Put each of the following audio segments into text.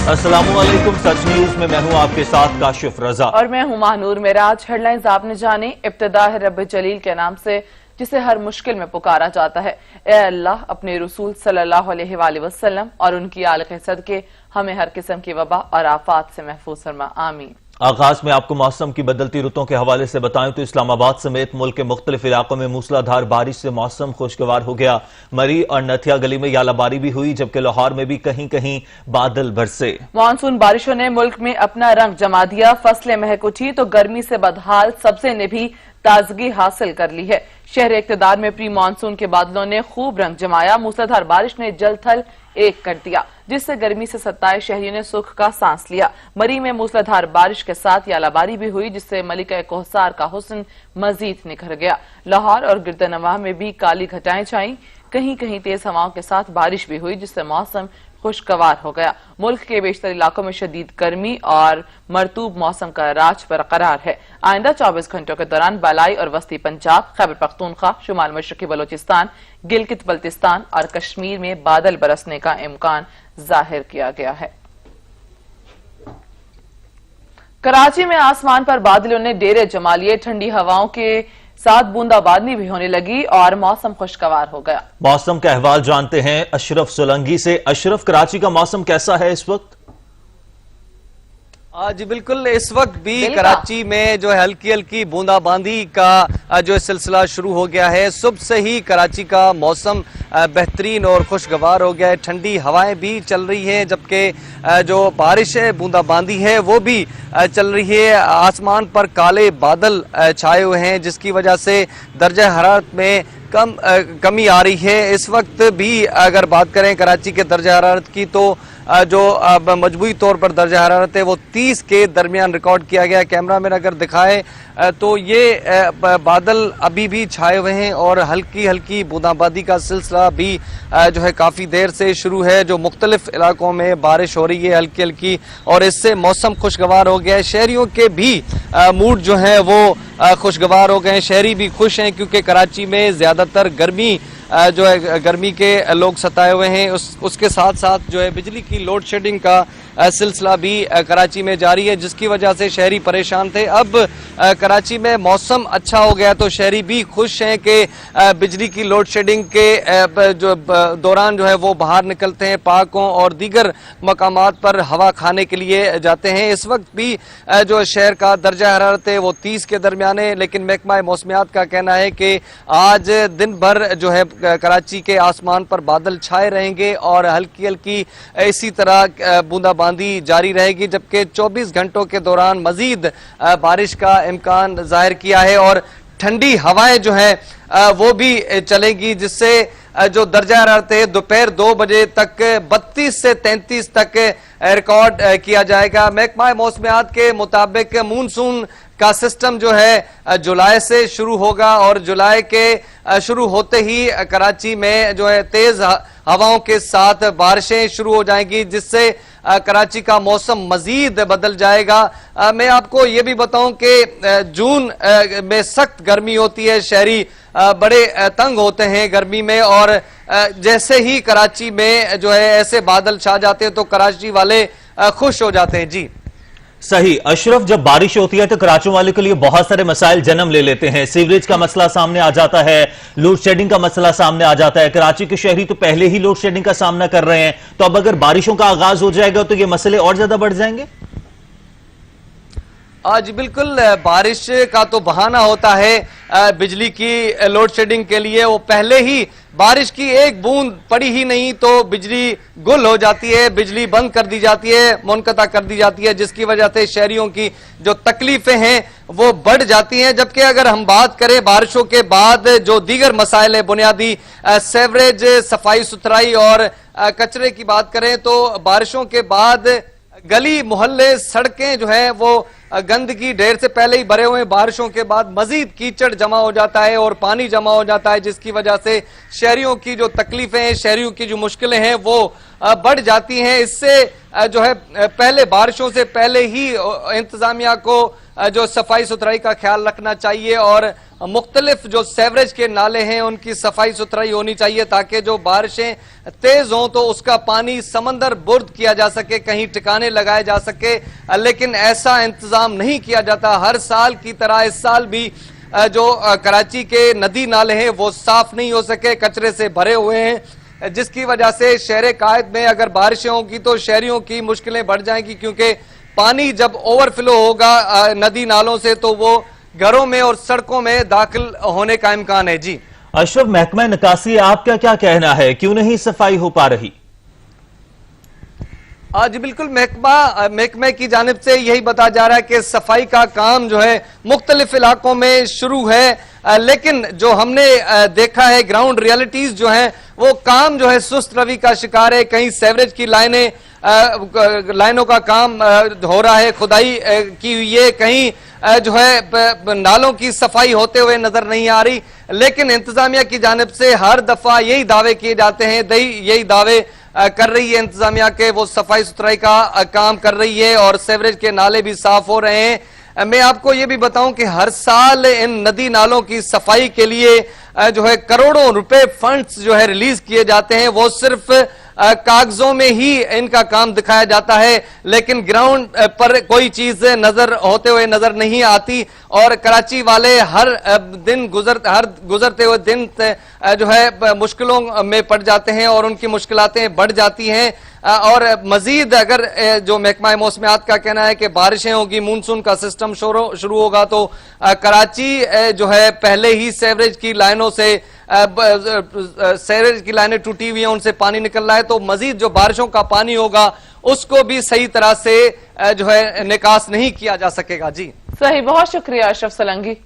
अस्सलामुअलैकुम। सच न्यूज में मैं हूं आपके साथ काशिफ रजा और मैं हूं महानूर मेराज। हेडलाइंस आपने जानी। इब्तिदा है रब जलील के नाम से जिसे हर मुश्किल में पुकारा जाता है। ए अल्लाह, अपने रसूल सल्लल्लाहु अलैहि वसल्लम और उनकी आल के सदके हमें हर किस्म की वबा और आफात से महफूज फरमा, आमीन। आगाज में आपको मौसम की बदलती रुतों के हवाले से बताएं तो इस्लामाबाद समेत मुल्क के मुख्तलिफ इलाकों में मूसलाधार बारिश से मौसम खुशगवार हो गया। मरी और नथिया गली में यालाबारी भी हुई, जबकि लाहौर में भी कहीं कहीं बादल बरसे। मानसून बारिशों ने मुल्क में अपना रंग जमा दिया। फसलें महक उठी तो गर्मी से बदहाल सब्जे ने भी ताजगी हासिल कर ली है। शहर इक्तदार में प्री मानसून के बादलों ने खूब रंग जमाया। मूसलाधार बारिश ने जल थल एक कर दिया, जिससे गर्मी से सताए शहरियों ने सुख का सांस लिया। मरी में मूसलाधार बारिश के साथ यालाबारी भी हुई, जिससे मलिका कोहसार का हुस्न मजीद निखर गया। लाहौर और गिरदनवाह में भी काली घटाएं छाई। कहीं कहीं तेज हवाओं के साथ बारिश भी हुई, जिससे मौसम खुशगवार हो गया। मुल्क के बेशतर इलाकों में शदीद गर्मी और मरतूब मौसम का राज बरकरार है। आइंदा 24 घंटों के दौरान बालाई और वस्ती पंजाब, खैबर पख्तूनख्वा, शुमाल मशरकी बलोचिस्तान, गिलगित बल्तिस्तान और कश्मीर में बादल बरसने का इम्कान जाहिर किया गया है। कराची में आसमान पर बादलों ने डेरे जमा लिए। ठंडी हवाओं के साथ बूंदाबांदी भी होने लगी और मौसम खुशगवार हो गया। मौसम का अहवाल जानते हैं अशरफ सोलंकी से। अशरफ, कराची का मौसम कैसा है इस वक्त? जी बिल्कुल, इस वक्त भी कराची में जो है हल्की हल्की बूंदाबांदी का जो सिलसिला शुरू हो गया है। सुबह से ही कराची का मौसम बेहतरीन और खुशगवार हो गया है। ठंडी हवाएं भी चल रही हैं, जबकि जो बारिश है, बूंदाबांदी है, वो भी चल रही है। आसमान पर काले बादल छाए हुए हैं, जिसकी वजह से दर्जा हरारत में कमी आ रही है। इस वक्त भी अगर बात करें कराची के दर्जा हरारत की, तो जो मजबूरी तौर पर दर्जा हरारत है वो 30 के दरमियान रिकॉर्ड किया गया। कैमरा मैन अगर दिखाए तो ये बादल अभी भी छाए हुए हैं और हल्की हल्की बूंदाबांदी का सिलसिला भी जो है काफ़ी देर से शुरू है। जो मुख्तलिफ इलाकों में बारिश हो रही है हल्की हल्की, और इससे मौसम खुशगवार हो गया है। शहरियों के भी मूड जो है वो खुशगवार हो गए हैं। शहरी भी खुश हैं क्योंकि कराची में ज़्यादातर गर्मी जो है गर्मी के लोग सताए हुए हैं। उसके साथ साथ जो है बिजली की लोड शेडिंग का सिलसिला भी कराची में जारी है, जिसकी वजह से शहरी परेशान थे। अब कराची में मौसम अच्छा हो गया तो शहरी भी खुश हैं कि बिजली की लोड शेडिंग के जो दौरान जो है वो बाहर निकलते हैं, पार्कों और दीगर मकामात पर हवा खाने के लिए जाते हैं। इस वक्त भी जो शहर का दर्जा हरारत है वो 30 के दरमियान है, लेकिन महकमा मौसमियात का कहना है कि आज दिन भर जो है कराची के आसमान पर बादल छाए रहेंगे और हल्की हल्की इसी तरह बूंदाबांदी जारी रहेगी, जबकि 24 घंटों के दौरान मजीद बारिश का इम्कान जाहिर किया है और ठंडी हवाएं जो है वो भी चलेगी, जिससे जो दर्जा हरारत है दोपहर 2 बजे तक 32 से 33 तक रिकॉर्ड किया जाएगा। महकमा मौसमियात के मुताबिक मानसून का सिस्टम जो है जुलाई से शुरू होगा और जुलाई के शुरू होते ही कराची में जो है तेज हवाओं के साथ बारिशें शुरू हो जाएंगी, जिससे कराची का मौसम मजीद बदल जाएगा। मैं आपको ये भी बताऊं कि जून में सख्त गर्मी होती है, शहरी बड़े तंग होते हैं गर्मी में, और जैसे ही कराची में जो है ऐसे बादल छा जाते हैं तो कराची वाले खुश हो जाते हैं। जी सही अशरफ, जब बारिश होती है तो कराची वाले के लिए बहुत सारे मसाइल जन्म ले लेते हैं। सीवरेज का मसला सामने आ जाता है, लोड शेडिंग का मसला सामने आ जाता है। कराची के शहरी तो पहले ही लोड शेडिंग का सामना कर रहे हैं, तो अब अगर बारिशों का आगाज हो जाएगा तो ये मसले और ज्यादा बढ़ जाएंगे। आज बिल्कुल, बारिश का तो बहाना होता है बिजली की लोड शेडिंग के लिए। वो पहले ही बारिश की एक बूंद पड़ी ही नहीं तो बिजली गुल हो जाती है, बिजली बंद कर दी जाती है, मुनक़ता कर दी जाती है, जिसकी वजह से शहरियों की जो तकलीफें हैं वो बढ़ जाती हैं। जबकि अगर हम बात करें बारिशों के बाद जो दीगर मसाइल है, बुनियादी सेवरेज, सफाई सुथराई और कचरे की बात करें, तो बारिशों के बाद गली मोहल्ले सड़कें जो है वो गंदगी ढेर से पहले ही भरे हुए हैं। बारिशों के बाद मजीद कीचड़ जमा हो जाता है और पानी जमा हो जाता है, जिसकी वजह से शहरियों की जो तकलीफें हैं, शहरियों की जो मुश्किलें हैं वो बढ़ जाती हैं। इससे जो है पहले बारिशों से पहले ही इंतजामिया को जो सफाई सुथराई का ख्याल रखना चाहिए और मुख्तलिफ जो सेवरेज के नाले हैं उनकी सफाई सुथराई होनी चाहिए, ताकि जो बारिशें तेज हों तो उसका पानी समंदर बुर्द किया जा सके, कहीं ठिकाने लगाए जा सके। लेकिन ऐसा इंतजाम नहीं किया जाता। हर साल की तरह इस साल भी जो कराची के नदी नाले हैं वो साफ नहीं हो सके, कचरे से भरे हुए हैं, जिसकी वजह से शहर कायद में अगर बारिशें होंगी तो शहरियों की मुश्किलें बढ़ जाएंगी, क्योंकि पानी जब ओवरफ्लो होगा नदी नालों से तो वो घरों में और सड़कों में दाखिल होने का इम्कान है। जी अशरफ, महकमा निकासी आपका क्या कहना है, क्यों नहीं सफाई हो पा रही? जी बिल्कुल, महकमे की जानिब से यही बताया जा रहा है कि सफाई का काम जो है मुख्तलिफ इलाकों में शुरू है, लेकिन जो हमने देखा है ग्राउंड रियलिटीज जो है वो काम जो है सुस्त रवि का शिकार है। कहीं सेवरेज की लाइनों का काम हो रहा है, खुदाई की हुई है, कहीं जो है नालों की सफाई होते हुए नजर नहीं आ रही। लेकिन इंतजामिया की जानिब से हर दफा यही दावे किए जाते हैं, यही दावे कर रही है इंतजामिया के वो सफाई सुथराई का काम कर रही है और सेवरेज के नाले भी साफ हो रहे हैं। मैं आपको ये भी बताऊं कि हर साल इन नदी नालों की सफाई के लिए जो है करोड़ों रुपए फंड्स जो है रिलीज किए जाते हैं। वो सिर्फ कागजों में ही इनका काम दिखाया जाता है, लेकिन ग्राउंड पर कोई चीज नजर होते हुए नजर नहीं आती। और कराची वाले हर गुजरते हुए दिन जो है मुश्किलों में पड़ जाते हैं और उनकी मुश्किलातें बढ़ जाती हैं। और मजीद अगर जो महकमा मौसमियात का कहना है कि बारिशें होगी, मानसून का सिस्टम शुरू होगा तो कराची जो है पहले ही सेवरेज की लाइनों से सेवरेज की लाइनें टूटी हुई हैं, उनसे पानी निकल रहा है, तो मजीद जो बारिशों का पानी होगा उसको भी सही तरह से जो है निकास नहीं किया जा सकेगा। जी सही, बहुत शुक्रिया अशरफ सलंगी।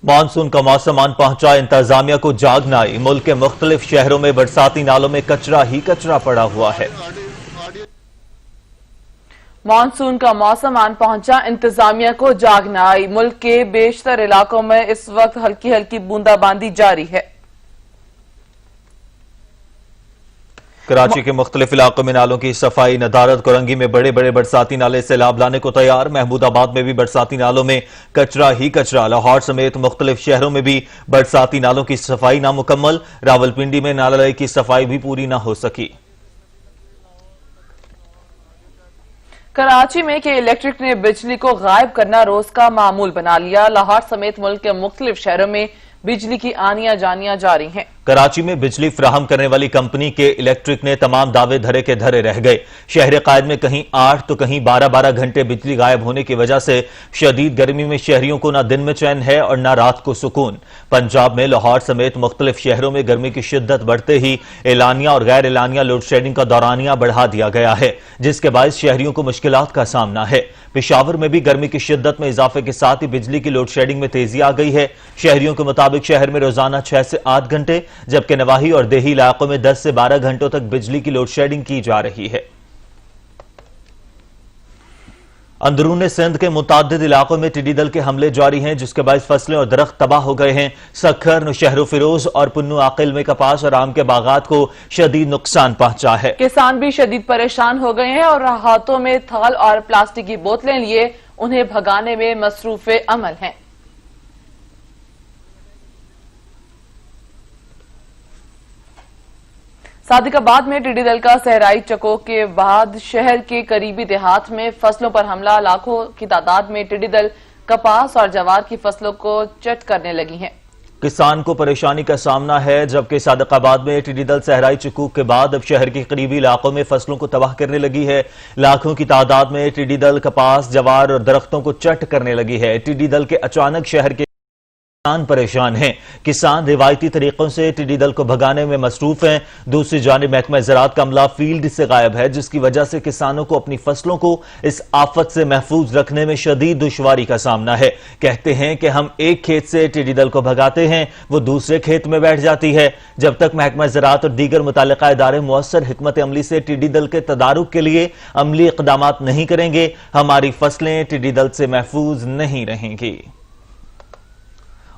मानसून का मौसम आन पहुंचा, इंतजामिया को जागना आई। मुल्क के मुख्तलिफ शहरों में बरसाती नालों में कचरा ही कचरा पड़ा हुआ है। मानसून का मौसम आन पहुंचा, इंतजामिया को जागना आई। मुल्क के बेशतर इलाकों में इस वक्त हल्की हल्की बूंदाबांदी जारी है। कराची के मुख्तलिफ इलाकों में नालों की सफाई, नदारत कोरंगी में बड़े बड़े बरसाती नाले सैलाब लाने को तैयार। महमूदाबाद में भी बरसाती नालों में कचरा ही कचरा। लाहौर समेत मुख्तलिफ शहरों में भी बरसाती नालों की सफाई नामुकम्मल। रावलपिंडी में नाले की सफाई भी पूरी न हो सकी। कराची में के इलेक्ट्रिक ने बिजली को गायब करना रोज का मामूल बना लिया। लाहौर समेत मुल्क के मुख्तलिफ शहरों में बिजली की आनियां जानियां जारी हैं। कराची में बिजली फ्राहम करने वाली कंपनी के इलेक्ट्रिक ने तमाम दावे धरे के धरे रह गए। शहर कायद में कहीं 8 तो कहीं 12-12 घंटे बिजली गायब होने की वजह से शदीद गर्मी में शहरियों को न दिन में चैन है और न रात को सुकून। पंजाब में लाहौर समेत मुख्तलिफ शहरों में गर्मी की शिद्दत बढ़ते ही एलानिया और गैर एलानिया लोड शेडिंग का दौरानिया बढ़ा दिया गया है, जिसके बायस शहरियों को मुश्किलात का सामना है। पेशावर में भी गर्मी की शिद्दत में इजाफे के साथ ही बिजली की लोड शेडिंग में तेजी आ गई है। शहरियों के मुताबिक शहर में रोजाना 6 से 8 घंटे, जबकि नवाही और देही इलाकों में 10 से 12 घंटों तक बिजली की लोड शेडिंग की जा रही है। अंदरून सिंध के मुतादिद इलाकों में टिड्डी दल के हमले जारी हैं, जिसके बायस फसलें और दरख्त तबाह हो गए हैं। सखर, नौशहर फिरोज और पुन्नू आकिल में कपास और आम के बागात को शदीद नुकसान पहुंचा है। किसान भी शदीद परेशान हो गए हैं और हाथों में थाल और प्लास्टिक की बोतलें लिए उन्हें भगाने में मसरूफ अमल हैं। सादिकाबाद में टिड्डी दल का सहराई चकोक के बाद शहर के करीबी देहात में फसलों पर हमला। लाखों की तादाद में टिड्डी दल कपास और जवार की फसलों को चट करने लगी हैं। किसान को परेशानी का सामना है, जबकि सादिकाबाद में टिड्डी दल सहराई चकोक के बाद अब शहर के करीबी इलाकों में फसलों को तबाह करने लगी है। लाखों की तादाद में टिड्डी दल कपास, जवार और दरख्तों को चट करने लगी है। टिड्डी दल के अचानक शहर के किसान परेशान हैं। किसान रिवायती तरीकों से टिड्डी दल को भगाने में मसरूफ हैं। दूसरी जानिब महकमा ज़राअत का अमला फील्ड से गायब है, जिसकी वजह से किसानों को अपनी फसलों को इस आफत से महफूज रखने में शदीद दुश्वारी का सामना है। कहते हैं कि हम एक खेत से टिड्डी दल को भगाते हैं, वो दूसरे खेत में बैठ जाती है। जब तक महकमा ज़राअत और दीगर मुतालिका इदारे मुअस्सर हिकमत अमली से टिड्डी दल के तदारुक के लिए अमली इक़दामात नहीं करेंगे, हमारी फसलें टिड्डी दल से महफूज नहीं रहेंगी।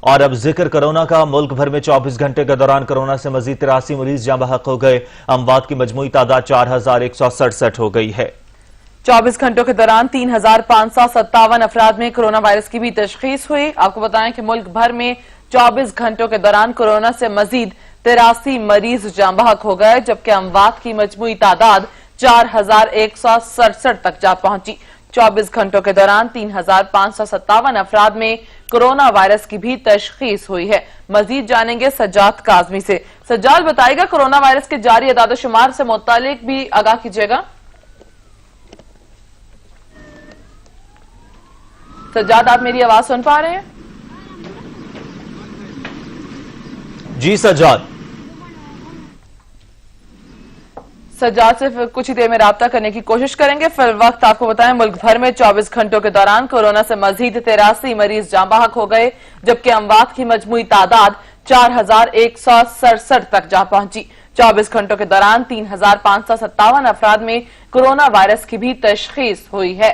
और अब जिक्र कोरोना का। मुल्क भर में 24 घंटे के दौरान कोरोना से मजीद 83 मरीज जाँ बहक हो गए। अमवात की मजमूई तादाद 4167 हो गई है। 24 घंटों के दौरान 3,557 अफराद में कोरोना वायरस की भी तशखीस हुई। आपको बताएं कि मुल्क भर में 24 घंटों के दौरान कोरोना से मजीद 83 मरीज जाँ बहक हो गए, जबकि अमवात की मजमूई तादाद 4,167 तक जा पहुंची। 24 घंटों के दौरान 3,557 अफराद में कोरोना वायरस की भी तशखीस हुई है। मजीद जानेंगे सज्जाद काजमी से। सज्जाद बताएगा, कोरोना वायरस के जारी अदाद-ओ-शुमार से मुतालिक भी आगाह कीजिएगा। सज्जाद, आप मेरी आवाज सुन पा रहे हैं? जी सज्जाद। सज्जाद से कुछ ही देर में राब्ता करने की कोशिश करेंगे। फिर वक्त आपको बताएं, मुल्क भर में 24 घंटों के दौरान कोरोना से मजीद 83 मरीज जाँ बहक हो गए, जबकि अमवात की मजमूई तादाद 4,167 तक जा पहुंची। 24 घंटों के दौरान 3,557 अफराद में कोरोना वायरस की भी तशखीस हुई है।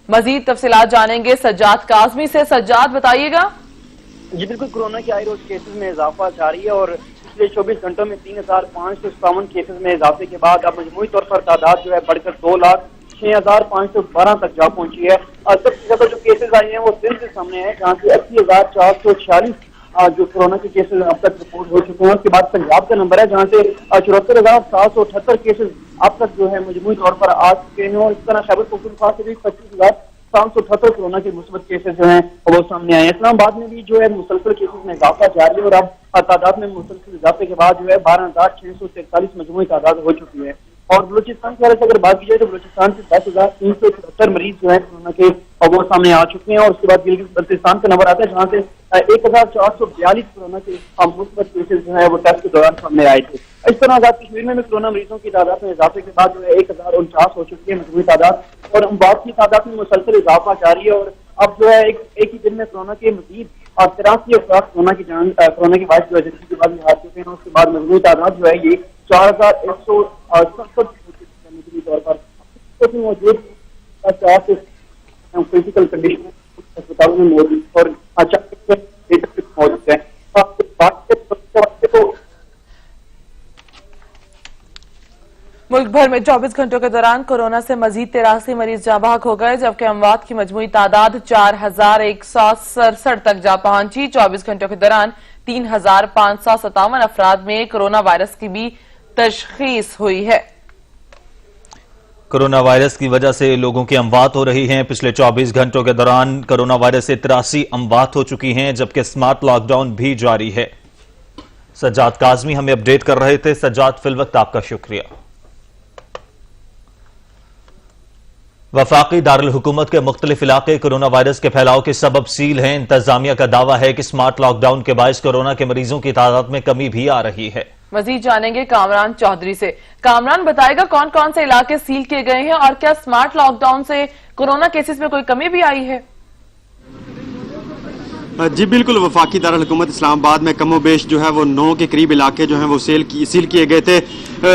मजीद तफसीलात जानेंगे सज्जाद काजमी से। सज्जाद, बताइएगा। जी बिल्कुल, कोरोना के आए रोज केसेस में इजाफा जारी है और पिछले 24 घंटों में 3,557 केसेस में इजाफे के बाद अब मजमूई तौर पर तादाद जो है बढ़कर 2,06,512 तक जा पहुंची है। सबसे ज्यादा जो केसेस आए हैं वो सिंध से सामने है, जहाँ से 80,446 जो कोरोना के केसेस अब तक रिपोर्ट हो चुके हैं। उसके बाद पंजाब का नंबर है, जहाँ से 74,778 केसेस अब तक जो है मजमूई तौर पर आ चुके हैं। और इस तरह खैबर पख्तूनख्वा से भी 25,778 कोरोना के मुस्बत केसेस जो हैं वो सामने आए हैं। इस्लामाबाद में भी जो है मुसलसल केसेस में इजाफा जारी है और अब तादाद में मुसलसल इजाफे के बाद जो है 12,643 मजमूई तादाद हो चुकी है। और बलूचिस्तान के हवाले से अगर बात की जाए तो बलूचिस्तान से 10,374 मरीज जो है कोरोना के वो सामने आ चुके हैं। और उसके बाद गिलगित बल्तिस्तान का नंबर आता है, जहाँ से 1,442 कोरोना के मुस्बत केसेस जो है वो टेस्ट के दौरान सामने आए थे। इस तरह आजाद कश्मीर में कोरोना मरीजों की तादाद में इजाफे के बाद जो है 1,049 हो चुकी है मजमूई तादाद, और अमवात की तादाद में मुसलसल इजाफा जारी है। और अब जो है एक ही दिन में कोरोना के मजीद 83 अफराद कोरोना के वायरस की वजह के बाद आ चुके हैं। उसके बाद मजमूई तादाद जो है ये 4,167 तौर पर मौजूद क्रिटिकल कंडीशन अस्पतालों में मौजूद और मौजूद है। मुल्क भर में 24 घंटों के दौरान कोरोना से मजीद 83 मरीज जाँ बहक हो गए, जबकि अमवात की मजमूई तादाद 4,167 तक जा पहुंची। 24 घंटों के दौरान 3,557 अफराद में कोरोना वायरस की भी तशखीस हुई है। कोरोना वायरस की वजह से लोगों की अमवात हो रही हैं। पिछले 24 घंटों के दौरान कोरोना वायरस से 83 अमवात हो चुकी हैं, जबकि स्मार्ट लॉकडाउन भी जारी है। सज्जाद काजमी हमें अपडेट कर रहे थे। सज्जाद, फिल वक्त आपका शुक्रिया। वफाकी दारुल हुकूमत के मुख्तलिफ इलाके कोरोना वायरस के फैलाव के सबब सील हैं। इंतजामिया का दावा है कि स्मार्ट लॉकडाउन के बायस कोरोना के मरीजों की तादाद में कमी भी आ रही है। मजीद जानेंगे कामरान चौधरी से। कामरान, बताएगा कौन कौन से इलाके सील किए गए हैं और क्या स्मार्ट लॉकडाउन से कोरोना केसेस में कोई कमी भी आई है? जी बिल्कुल, वफाकी दारुल हुकूमत इस्लामाबाद में कमोबेश जो है वो 9 के करीब इलाके जो हैं वो सील किए गए थे।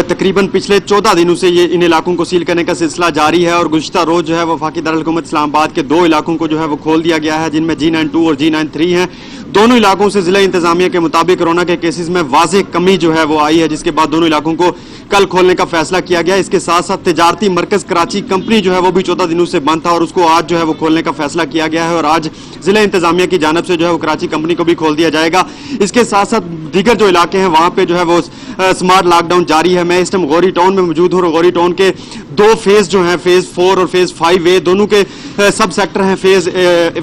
तकरीबन पिछले 14 दिनों से ये इन इलाकों को सील करने का सिलसिला जारी है और गुज़िश्ता रोज जो है वफाकी दारुल हुकूमत इस्लामाबाद के 2 इलाकों को जो है वो खोल दिया गया है, जिनमें G92 और G93 हैं। दोनों इलाकों से जिला इंतजामिया के मुताबिक कोरोना के केसेस में वाज़ेह कमी जो है वो आई है, जिसके बाद दोनों इलाकों को कल खोलने का फैसला किया गया। इसके साथ साथ तिजारती मरकज कराची कंपनी जो है वो भी 14 दिनों से बंद था और उसको आज जो है वो खोलने का फैसला किया गया है और आज जिला इंतजामिया की जानिब से जो है वो कराची कंपनी को भी खोल दिया जाएगा। इसके साथ साथ दीगर जो इलाके हैं वहां पे जो है वो स्मार्ट लॉकडाउन जारी है। मैं इस टाइम गौरी टाउन में मौजूद हूँ और गौरी टाउन के 2 फेज जो हैं, फेज 4 और फेज 5A, दोनों के सब सेक्टर हैं। फेज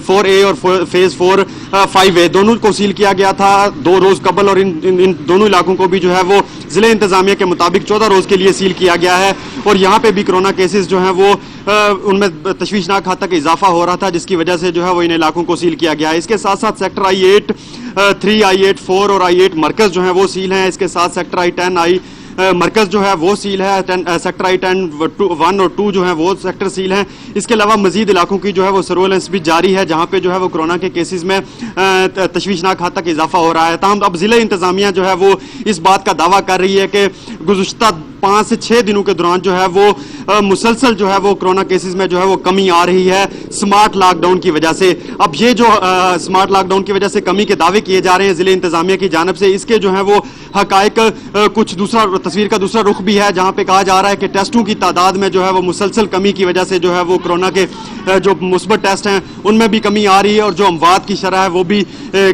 4A और फेज 4-5A दोनों को सील किया गया था 2 रोज कबल और इन दोनों इलाकों को भी जो है वो जिला इंतजामिया के मुताबिक 14 रोज के लिए सील किया गया है। और यहाँ पे भी कोरोना केसेस जो हैं वो उनमें तशवीशनाक हद तक इजाफा हो रहा था, जिसकी वजह से जो है वो इन इलाकों को सील किया गया है। इसके साथ साथ सेक्टर I-8, 3, I-8, 4 और I-8 मरकज जो है वो सील हैं। इसके साथ सेक्टर I-10 मरकज जो है वो सील है। सेक्टर I-10 1 और 2 जो है वो सेक्टर सील हैं। इसके अलावा मजीद इलाकों की जो है वो सर्वेलेंस भी जारी है, जहाँ पे जो है वो कोरोना के केसेस में तशवीशनाक हद तक इजाफा हो रहा है। ताहम अब जिला इंतजामिया जो है वो इस बात का दावा कर रही है कि गुज़िश्ता 5 से 6 दिनों के दौरान जो है वो मुसलसल जो है वो कोरोना केसेस में जो है वो कमी आ रही है स्मार्ट लॉकडाउन की वजह से। अब ये जो स्मार्ट लॉकडाउन की वजह से कमी के दावे किए जा रहे हैं जिले इंतजामिया की जानिब से, इसके जो है वो हकायक कुछ दूसरा तस्वीर का दूसरा रुख भी है, जहां पे कहा जा रहा है कि टेस्टों की तादाद में जो है वो मुसलसल कमी की वजह से जो है वो कोरोना के जो मुस्बत टेस्ट हैं उनमें भी कमी आ रही है और जो अमवात की शरह है वो भी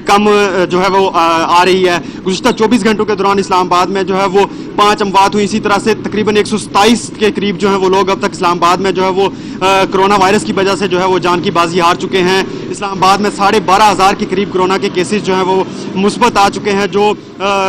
कम जो है वो आ रही है। गुज़िश्ता 24 घंटों के दौरान इस्लामाबाद में जो है वो 5 अमवात हुई। इसी तरह से तकरीबन 127 के करीब जो है वो लोग अब तक इस्लामाबाद में जो है वो कोरोना वायरस की वजह से जो है वो जान की बाजी हार चुके हैं। इस्लामाबाद में 12,500 के करीब कोरोना के केसेस जो है वो मुस्बत आ चुके हैं जो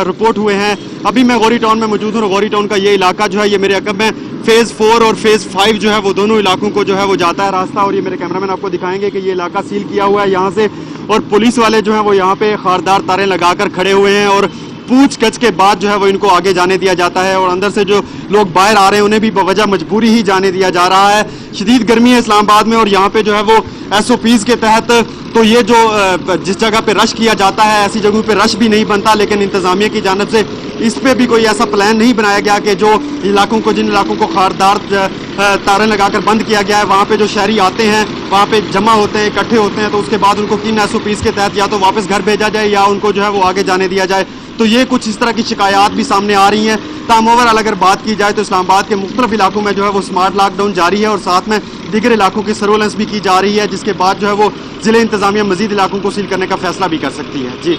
रिपोर्ट हुए हैं। अभी मैं गौरी टाउन में मौजूद हूँ। गौरी टाउन का ये इलाका जो है ये मेरे अकब में फेज़ 4 और फेज़ 5 जो है वो दोनों इलाकों को जो है वो जाता है रास्ता, और ये मेरे कैमरामैन आपको दिखाएंगे कि ये इलाका सील किया हुआ है यहाँ से, और पुलिस वाले जो है वो यहाँ पे खारदार तारें लगाकर खड़े हुए हैं और पूछगछ के बाद जो है वो इनको आगे जाने दिया जाता है, और अंदर से जो लोग बाहर आ रहे हैं उन्हें भी बवजह मजबूरी ही जाने दिया जा रहा है। शदीद गर्मी है इस्लामाबाद में और यहाँ पे जो है वो SOPs के तहत तो ये जो जिस जगह पे रश किया जाता है ऐसी जगहों पे रश भी नहीं बनता, लेकिन इंतजामिया की जानिब से इस पे भी कोई ऐसा प्लान नहीं बनाया गया कि जो इलाकों को जिन इलाकों को खारदार तारें लगाकर बंद किया गया है वहाँ पे जो शहरी आते हैं वहाँ पे जमा होते हैं, इकट्ठे होते हैं, तो उसके बाद उनको किन SOPs के तहत या तो वापस घर भेजा जाए या उनको जो है वो आगे जाने दिया जाए। तो ये कुछ इस तरह की शिकायत भी सामने आ रही हैं। ताम ओवरऑल अगर बात की जाए तो इस्लामाबाद के मुख्तलिफ इलाकों में जो है वो स्मार्ट लॉकडाउन जारी है और साथ में दीगर इलाकों की सर्वेलेंस भी की जा रही है, जिसके बाद जो है वो जिले इंतजामिया मजीद इलाकों को सील करने का फैसला भी कर सकती है। जी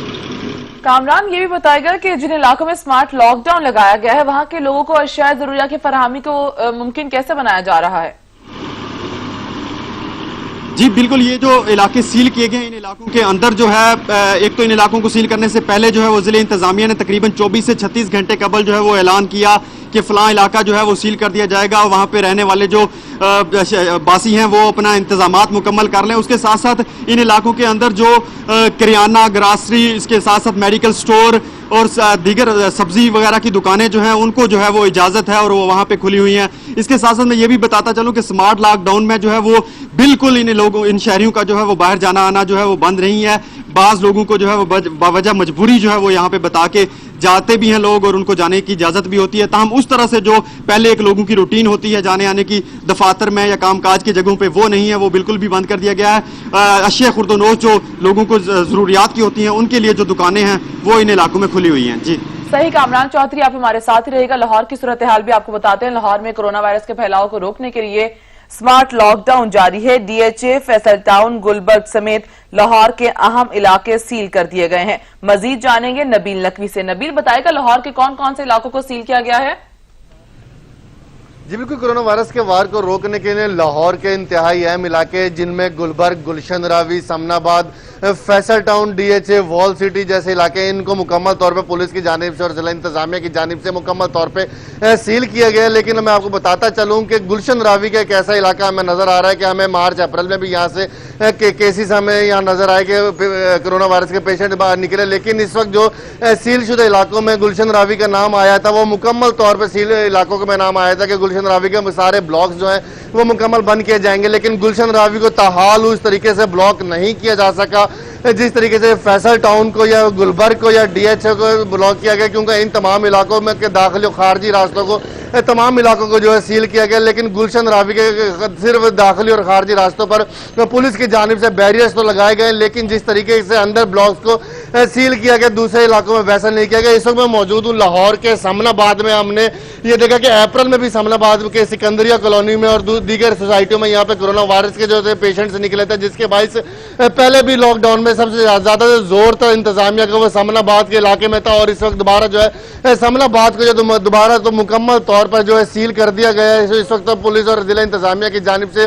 कामरान, ये भी बताएगा कि जिन इलाकों में स्मार्ट लॉकडाउन लगाया गया है वहां के लोगों को अशिया जरूरिया की फराहमी को मुमकिन कैसे बनाया जा रहा है? जी बिल्कुल, ये जो इलाके सील किए गए इन इलाकों के अंदर जो है एक तो इन इलाकों को सील करने से पहले जो है वो जिले इंतजामिया ने तकरीबन 24 से 36 घंटे कबल जो है वो ऐलान किया कि फलां इलाका जो है वो सील कर दिया जाएगा और वहाँ पे रहने वाले जो बासी हैं वो अपना इंतजामात मुकम्मल कर लें। उसके साथ साथ इन इलाकों के अंदर जो करियाना, ग्रासरी, इसके साथ साथ मेडिकल स्टोर और दीगर सब्जी वगैरह की दुकानें जो हैं उनको जो है वो इजाज़त है और वो वहाँ पे खुली हुई हैं। इसके साथ साथ मैं ये भी बताता चलूँ कि स्मार्ट लॉकडाउन में जो है वो बिल्कुल इन शहरियों का जो है वो बाहर जाना आना जो है वो बंद नहीं है। बाज़ लोगों को जो है वो बावजह मजबूरी जो है वो यहाँ पे बता के जाते भी हैं लोग और उनको जाने की इजाज़त भी होती है। ताहम उस तरह से जो पहले एक लोगों की रूटीन होती है जाने आने की दफातर में या कामकाज की जगहों पे, वो नहीं है, वो बिल्कुल भी बंद कर दिया गया है। अशिया खुर्दोनोश जो लोगों को ज़रूरियात की होती हैं उनके लिए जो दुकानें हैं वो इन इलाकों में खुली हुई हैं। जी सही। कामरान चौधरी आप हमारे साथ ही रहेगा। लाहौर की सूरत हाल भी आपको बताते हैं। लाहौर में कोरोना वायरस के फैलाव को रोकने के लिए स्मार्ट लॉकडाउन जारी है। DHA, फैसल टाउन, गुलबर्ग समेत लाहौर के अहम इलाके सील कर दिए गए हैं। मजीद जानेंगे नबील नकवी से। नबील बताएगा लाहौर के कौन कौन से इलाकों को सील किया गया है? जी बिल्कुल, कोरोना वायरस के वार को रोकने के लिए लाहौर के इंतहाई अहम इलाके जिनमें Gulberg, Gulshan Ravi, Samanabad, Faisal town, DHA, wall city जैसे इलाके, इनको मुकम्मल तौर पे पुलिस की जानिब से और जिला इंतजामिया की जानिब से मुकम्मल तौर पे सील किया गया है। लेकिन मैं आपको बताता चलूं कि गुलशन रावी का एक ऐसा इलाका हमें नजर आ रहा है कि हमें मार्च अप्रैल में भी यहाँ से केसेस हमें यहाँ नजर आए कि कोरोना वायरस के पेशेंट बाहर निकले, लेकिन इस वक्त जो सील शुदा इलाकों में गुलशन रावी का नाम आया था वो मुकम्मल तौर पर सील इलाकों में नाम आया था कि गुलशन रावी के सारे ब्लॉक्स जो हैं वो मुकम्मल बंद किए जाएंगे। लेकिन गुलशन रावी को ताहाल उस तरीके से ब्लॉक नहीं किया जा सका जिस तरीके से फैसल टाउन को या गुलबर्ग को या DHA को ब्लॉक किया गया, क्योंकि इन तमाम इलाकों में के दाखिली और खारजी रास्तों को तमाम इलाकों को जो है सील किया गया। लेकिन गुलशन रावी के सिर्फ दाखिली और खारजी रास्तों पर पुलिस की जानिब से बैरियर्स तो लगाए गए, लेकिन जिस तरीके से अंदर ब्लॉक्स को सील किया गया दूसरे इलाकों में वैसा नहीं किया गया। इस वक्त मैं मौजूद हूँ लाहौर के समनाबाद में। हमने ये देखा कि अप्रैल में भी समनाबाद के सिकंदरिया कॉलोनी में और दीगर सोसाइटियों में यहाँ पे कोरोना वायरस के जो पेशेंट्स निकले थे, जिसके बायस पहले भी लॉकडाउन में सबसे ज्यादा जोर था इंतजामिया का वो समनाबाद के इलाके में था, और इस वक्त दोबारा जो है समनाबाद को जो दोबारा तो मुकम्मल तौर पर जो है सील कर दिया गया है। इस वक्त तो पुलिस और जिला इंतजामिया की जानिब से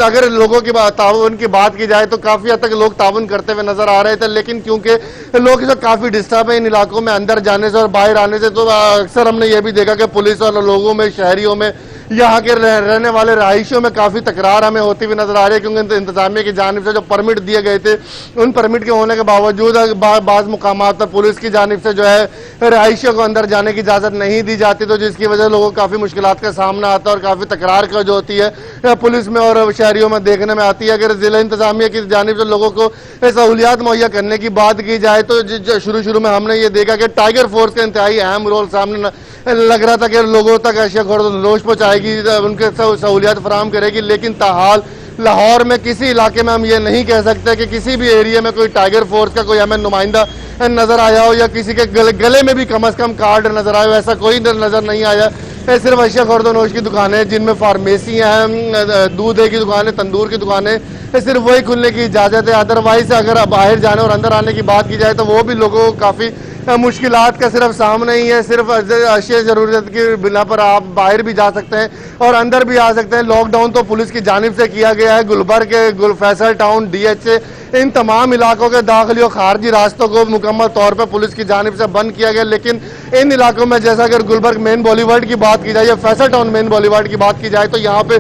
अगर लोगों की ताउन की बात की जाए तो काफी हद तक लोग ताउन करते हुए नजर आ रहे थे, लेकिन क्योंकि लोग इस वक्त काफी डिस्टर्ब है इन इलाकों में अंदर जाने से और बाहर आने से, तो अक्सर हमने ये भी देखा कि पुलिस और लोगों में, शहरियों में, यहाँ के रहने वाले रहायशियों में काफी तकरार हमें होती हुई नजर आ रही है, क्योंकि इंतजामिया की जानिब से जो परमिट दिए गए थे उन परमिट के होने के बावजूद बाज़ मुकामात पर पुलिस की जानिब से जो है रहायशियों को अंदर जाने की इजाजत नहीं दी जाती, तो जिसकी वजह से लोगों को काफी मुश्किलात का सामना आता है और काफी तकरार का जो होती है पुलिस में और शहरियों में देखने में आती है। अगर जिला इंतजामिया की जानिब से लोगों को सहूलियात मुहैया करने की बात की जाए तो शुरू में हमने ये देखा कि टाइगर फोर्स का इंतहाई अहम रोल सामने लग रहा था कि लोगों तक अशिया खुर्दनोश पहुंचाएगी, उनके सहूलियात फराहम करेगी, लेकिन ताहाल लाहौर में किसी इलाके में हम ये नहीं कह सकते कि किसी भी एरिया में कोई टाइगर फोर्स का कोई हमें नुमाइंदा नजर आया हो या किसी के गले में भी कम से कम कार्ड नजर आया हो, ऐसा कोई नजर नहीं आया। सिर्फ अशिया खुर्दनोश की दुकानें जिनमें फार्मेसियाँ हैं, दूध की दुकानें, तंदूर की दुकानें, सिर्फ वही खुलने की इजाज़त है। अदरवाइज अगर बाहर जाने और अंदर आने की बात की जाए तो वो भी लोगों को काफ़ी मुश्किलात का सिर्फ सामने ही है। सिर्फ अशिया ज़रूरत की बिना पर आप बाहर भी जा सकते हैं और अंदर भी आ सकते हैं। लॉकडाउन तो पुलिस की जानिब से किया गया है। गुलबर्ग के फैसल टाउन, DHA, इन तमाम इलाकों के दाखिली और खारजी रास्तों को मुकम्मल तौर पर पुलिस की जानिब से बंद किया गया, लेकिन इन इलाकों में जैसा अगर गुलबर्ग मेन बॉलीवर्ड की बात की जाए या फैसल टाउन मेन बॉलीवर्ड की बात की जाए तो यहाँ पे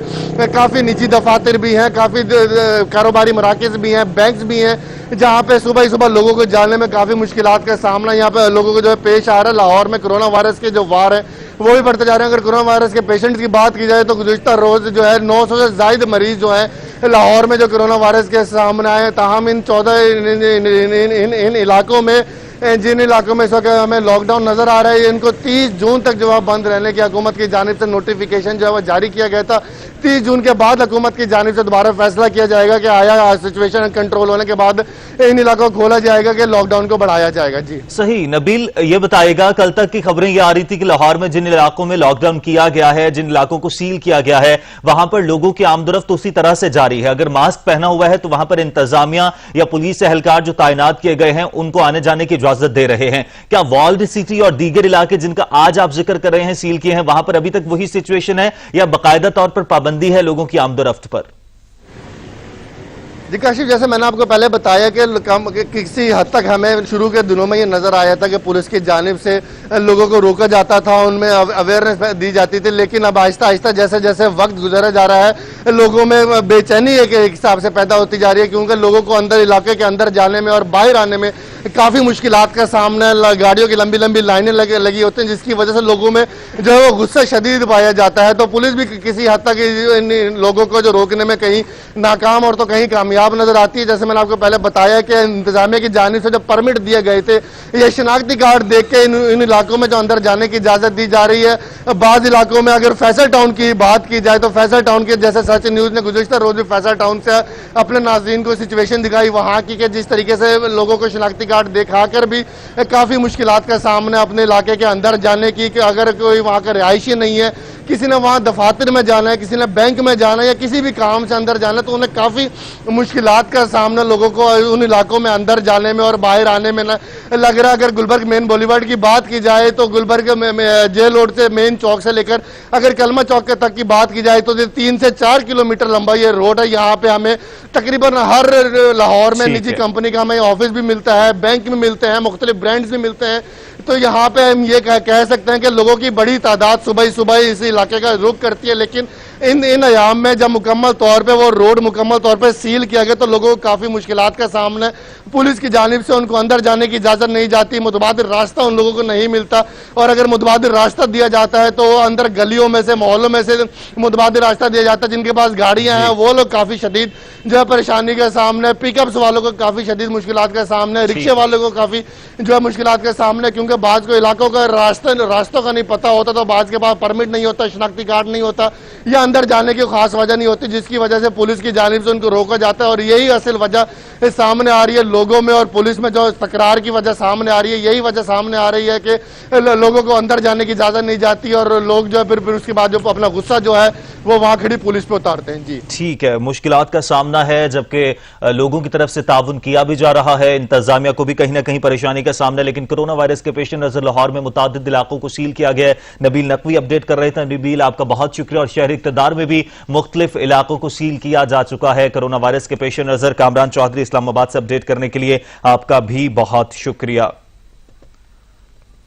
काफ़ी निजी दफातर भी हैं, काफ़ी कारोबारी मराकज़ भी हैं, बैंक्स भी हैं, जहाँ पे सुबह ही सुबह लोगों को जाने में काफ़ी मुश्किलात का सामना यहाँ पे लोगों को जो है पेश आ रहा है। लाहौर में कोरोना वायरस के जो वार है वो भी बढ़ते जा रहे हैं। अगर कोरोना वायरस के पेशेंट्स की बात की जाए तो गुज़िश्ता रोज़ जो है 900 से ज़ायद मरीज जो है लाहौर में जो कोरोना वायरस के सामने आए। ताहम इन 14 इन इलाकों में, जिन इलाकों में इस वक्त हमें लॉकडाउन नजर आ रहा है, इनको 30 जून तक जो है बंद रहने की हुकूमत की जानिब से नोटिफिकेशन जो है वो जारी किया गया था। 30 जून के बाद हुकूमत की जानिब से दोबारा फैसला किया जाएगा कि आया सिचुएशन कंट्रोल होने के बाद इन इलाकों को खोला जाएगा कि लॉकडाउन को बढ़ाया जाएगा। जी सही। नबील ये बताएगा, कल तक की खबरें ये आ रही थी कि लाहौर में जिन इलाकों में लॉकडाउन किया गया है, जिन इलाकों को सील किया गया है, वहां पर लोगों की आमदरफ्त उसी तरह से जारी है। अगर मास्क पहना हुआ है तो वहां पर इंतजामिया या पुलिस एहलकार जो तैनात किए गए हैं उनको आने जाने की इजाजत दे रहे हैं। क्या वॉल्ड सिटी और दीगर इलाके जिनका आज आप जिक्र कर रहे हैं सील किए हैं, वहां पर अभी तक वही सिचुएशन है या बाकायदा तौर पर पाबंदी है लोगों की आमदरफ्त पर? जी काशिफ, जैसे मैंने आपको पहले बताया कि किसी हद तक हमें शुरू के दिनों में ये नजर आया था कि पुलिस की जानिब से लोगों को रोका जाता था, उनमें अवेयरनेस दी जाती थी, लेकिन अब आहिस्ता आहिस्ता जैसे जैसे वक्त गुजरा जा रहा है लोगों में बेचैनी एक हिसाब से पैदा होती जा रही है, क्योंकि लोगों को अंदर इलाके के अंदर जाने में और बाहर आने में काफ़ी मुश्किलात का सामना, गाड़ियों की लंबी लंबी लाइनें लगी होती हैं, जिसकी वजह से लोगों में जो है वो गुस्सा शदीद पाया जाता है। तो पुलिस भी किसी हद तक इन लोगों को जो रोकने में कहीं नाकाम और तो कहीं कामयाब नजर आती है। जैसे मैंने आपको पहले बताया कि इंतजामिया की जानिब से जो परमिट दिए गए थे, ये शनाख्ती कार्ड देख के इन इलाकों में जो अंदर जाने की इजाजत दी जा रही है। बाज़ इलाकों में अगर फैसल टाउन की बात की जाए तो फैसल टाउन के जैसे सच न्यूज़ ने गुज़िश्ता रोज भी फैसल टाउन से अपने नाज़रीन को सिचुएशन दिखाई वहाँ की, कि जिस तरीके से लोगों को शनाख्ती कार्ड दिखाकर भी काफ़ी मुश्किलात का सामना अपने इलाके के अंदर जाने की, कि अगर कोई वहाँ का रिहायशी नहीं है, किसी ने वहाँ दफातर में जाना है, किसी ने बैंक में जाना है या किसी भी काम से अंदर जाना है, तो उन्हें काफ़ी मुश्किलात का सामना लोगों को उन इलाकों में अंदर जाने में और बाहर आने में लग रहा है। अगर गुलबर्ग मेन बॉलीवर्ड की बात की जाए तो गुलबर्ग जेल रोड से मेन चौक से लेकर अगर कलमा चौक तक की बात की जाए तो 3 से 4 किलोमीटर लंबा ये रोड है। यहाँ पे हमें तकरीबन हर लाहौर में निजी कंपनी का हमें ऑफिस भी मिलता है, बैंक भी मिलते हैं, मुख्तलिफ ब्रांड्स भी मिलते हैं। तो यहाँ पे हम ये कह सकते हैं कि लोगों की बड़ी तादाद सुबह सुबह इस इलाके का रुख करती है, लेकिन इन अयाम में जब मुकम्मल तौर पे वो रोड मुकम्मल तौर पे सील किया गया तो लोगों को काफ़ी मुश्किलात का सामना है। पुलिस की जानिब से उनको अंदर जाने की इजाज़त नहीं जाती, मुतबादिल रास्ता उन लोगों को नहीं मिलता, और अगर मुतबादिल रास्ता दिया जाता है तो अंदर गलियों में से, मोहल्लों में से मुतबादिल रास्ता दिया जाता है। जिनके पास गाड़ियाँ हैं वो लोग काफ़ी शदीद जो है परेशानी के सामने, पिकअप्स वालों को काफ़ी शदीद मुश्किलात का सामना है, रिक्शे वालों को काफ़ी जो है मुश्किलात का सामना है, क्योंकि बाज़ को इलाकों का रास्तों का नहीं पता होता, तो बाज़ के पास परमिट नहीं होता, शनाख्ती कार्ड नहीं होता या अंदर जाने की खास वजह नहीं होती, जिसकी वजह से पुलिस की जानिब से उनको रोका जाता है। और यही असल वजह सामने आ रही है लोगों में और पुलिस में, जो तकरार की वजह सामने आ रही है, यही वजह सामने आ रही है कि लोगों को अंदर जाने की इजाजत नहीं जाती और लोग जो है फिर उसके बाद जो अपना गुस्सा जो है वो वहां खड़ी पुलिस पे उतारते हैं। जी ठीक है, मुश्किलात का सामना है, जबकि लोगों की तरफ से ताउन किया भी जा रहा है, इंतजामिया को भी कहीं ना कहीं परेशानी का सामना, लेकिन कोरोना वायरस के पेश नजर लाहौर में मुतादिद इलाकों को सील किया गया है। नबील नकवी अपडेट कर रहे थे। नबील, आपका बहुत शुक्रिया। और शहरी इक़्तिदार में भी मुख्तलिफ इलाकों को सील किया जा चुका है कोरोना वायरस के पेश नजर। कामरान चौधरी इस्लामाबाद से अपडेट करने के लिए आपका भी बहुत शुक्रिया।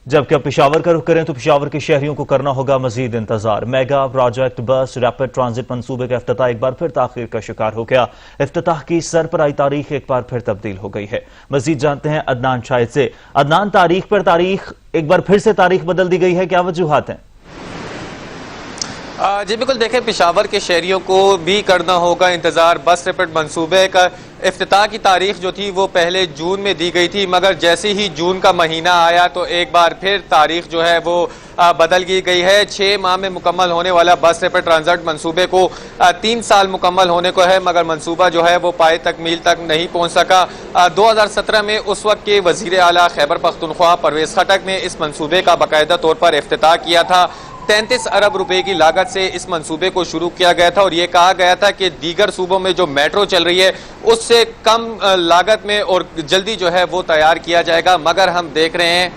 जबकि अब पेशावर का रुख करें तो पेशावर के शहरियों को करना होगा मजीद इंतजार। मेगा प्रोजेक्ट बस रैपिड ट्रांजिट मंसूबे का इफ्तिताह एक बार फिर ताखीर का शिकार हो गया। इफ्तिताह की सरपराई तारीख एक बार फिर तब्दील हो गई है। मजीद जानते हैं अदनान शाहिद से। अदनान, तारीख पर तारीख एक बार फिर से तारीख बदल दी गई है, क्या वजूहात हैं? जी बिल्कुल, देखें पेशावर के शहरियों को भी करना होगा इंतजार बस रैपिड मंसूबे का, इफ्तिताह की तारीख जो थी वो पहले जून में दी गई थी, मगर जैसे ही जून का महीना आया तो एक बार फिर तारीख जो है वो बदल दी गई है। 6 माह में मुकम्मल होने वाला बस रैपिड ट्रांजिट मंसूबे को 3 साल मुकम्मल होने को है, मगर मंसूबा जो है वो पाए तकमील तक नहीं पहुंच सका। 2017 में उस वक्त के वजीर आला खैबर पख्तूनख्वा परवेज खटक ने इस मंसूबे का बाकायदा तौर पर इफ्तिताह किया था। 33 अरब रुपए की लागत से इस मंसूबे को शुरू किया गया था और ये कहा गया था कि दीगर सूबों में जो मेट्रो चल रही है उससे कम लागत में और जल्दी जो है वो तैयार किया जाएगा, मगर हम देख रहे हैं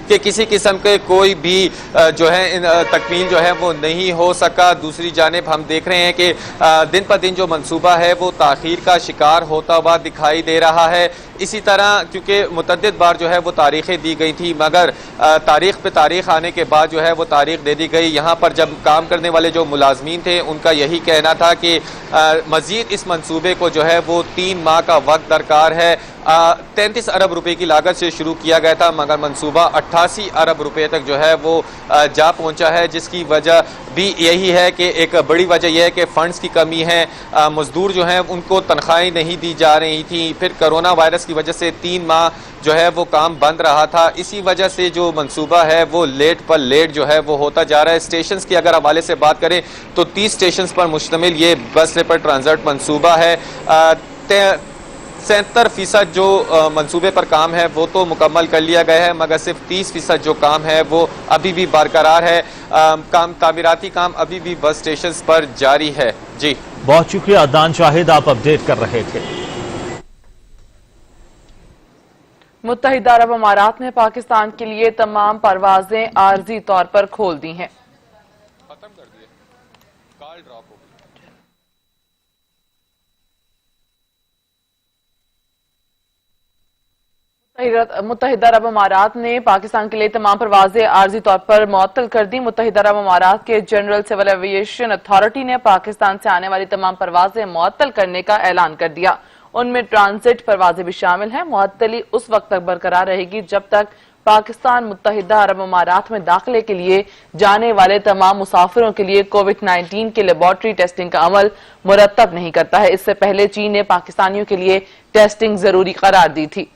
कि किसी किस्म के कोई भी जो है तकमील जो है वो नहीं हो सका। दूसरी जानिब हम देख रहे हैं कि दिन पर दिन जो मंसूबा है वो ताखीर का शिकार होता हुआ दिखाई दे रहा है। इसी तरह क्योंकि मुतअद्दिद बार जो है वो तारीखें दी गई थी, मगर तारीख पे तारीख आने के बाद जो है वो तारीख दे दी गई। यहाँ पर जब काम करने वाले जो मुलाजमीन थे उनका यही कहना था कि मजीद इस मंसूबे को जो है वो 3 माह का वक्त दरकार है। 33 अरब रुपए की लागत से शुरू किया गया था, मगर मंसूबा 88 अरब रुपए तक जो है वो जा पहुंचा है, जिसकी वजह भी यही है कि एक बड़ी वजह यह है कि फंड्स की कमी है। मजदूर जो हैं उनको तनख्वाहें नहीं दी जा रही थी, फिर कोरोना वायरस की वजह से 3 माह जो है वो काम बंद रहा था। इसी वजह से जो मंसूबा है वो लेट पर लेट जो है वो होता जा रहा है। स्टेशंस की अगर हवाले से बात करें तो 30 स्टेशंस पर मुश्तमिल ये बस रैपिड ट्रांजिट मंसूबा है। 77% जो मंसूबे पर काम है वो तो मुकम्मल कर लिया गया है, मगर सिर्फ 30% जो काम है वो अभी भी बरकरार है। तामीराती काम अभी भी बस स्टेशन पर जारी है। जी बहुत शुक्रिया अदनान शाहिद, आप अपडेट कर रहे थे। मुत्तहिदा अरब अमारात ने पाकिस्तान के लिए तमाम परवाजें आर्जी तौर पर खोल दी हैं। खत्म कर दिए, कॉल ड्रॉप हो गई। मुत्तहिदा अरब अमारात ने पाकिस्तान के लिए तमाम परवाजें आर्जी तौर पर मुअत्तल कर दी। मुत्तहिदा अरब अमारात के जनरल सिविल एविएशन अथॉरिटी ने पाकिस्तान से आने वाली तमाम परवाजें मुअत्तल करने का ऐलान कर दिया। उनमें ट्रांजिट परवाजें भी शामिल हैं। मुअत्तली उस वक्त तक बरकरार रहेगी जब तक पाकिस्तान मुत्तहिदा अरब अमारात में दाखिले के लिए जाने वाले तमाम मुसाफिरों के लिए कोविड-19 के लेबोरेटरी टेस्टिंग का अमल मुरतब नहीं करता है। इससे पहले चीन ने पाकिस्तानियों के लिए टेस्टिंग जरूरी करार दी थी।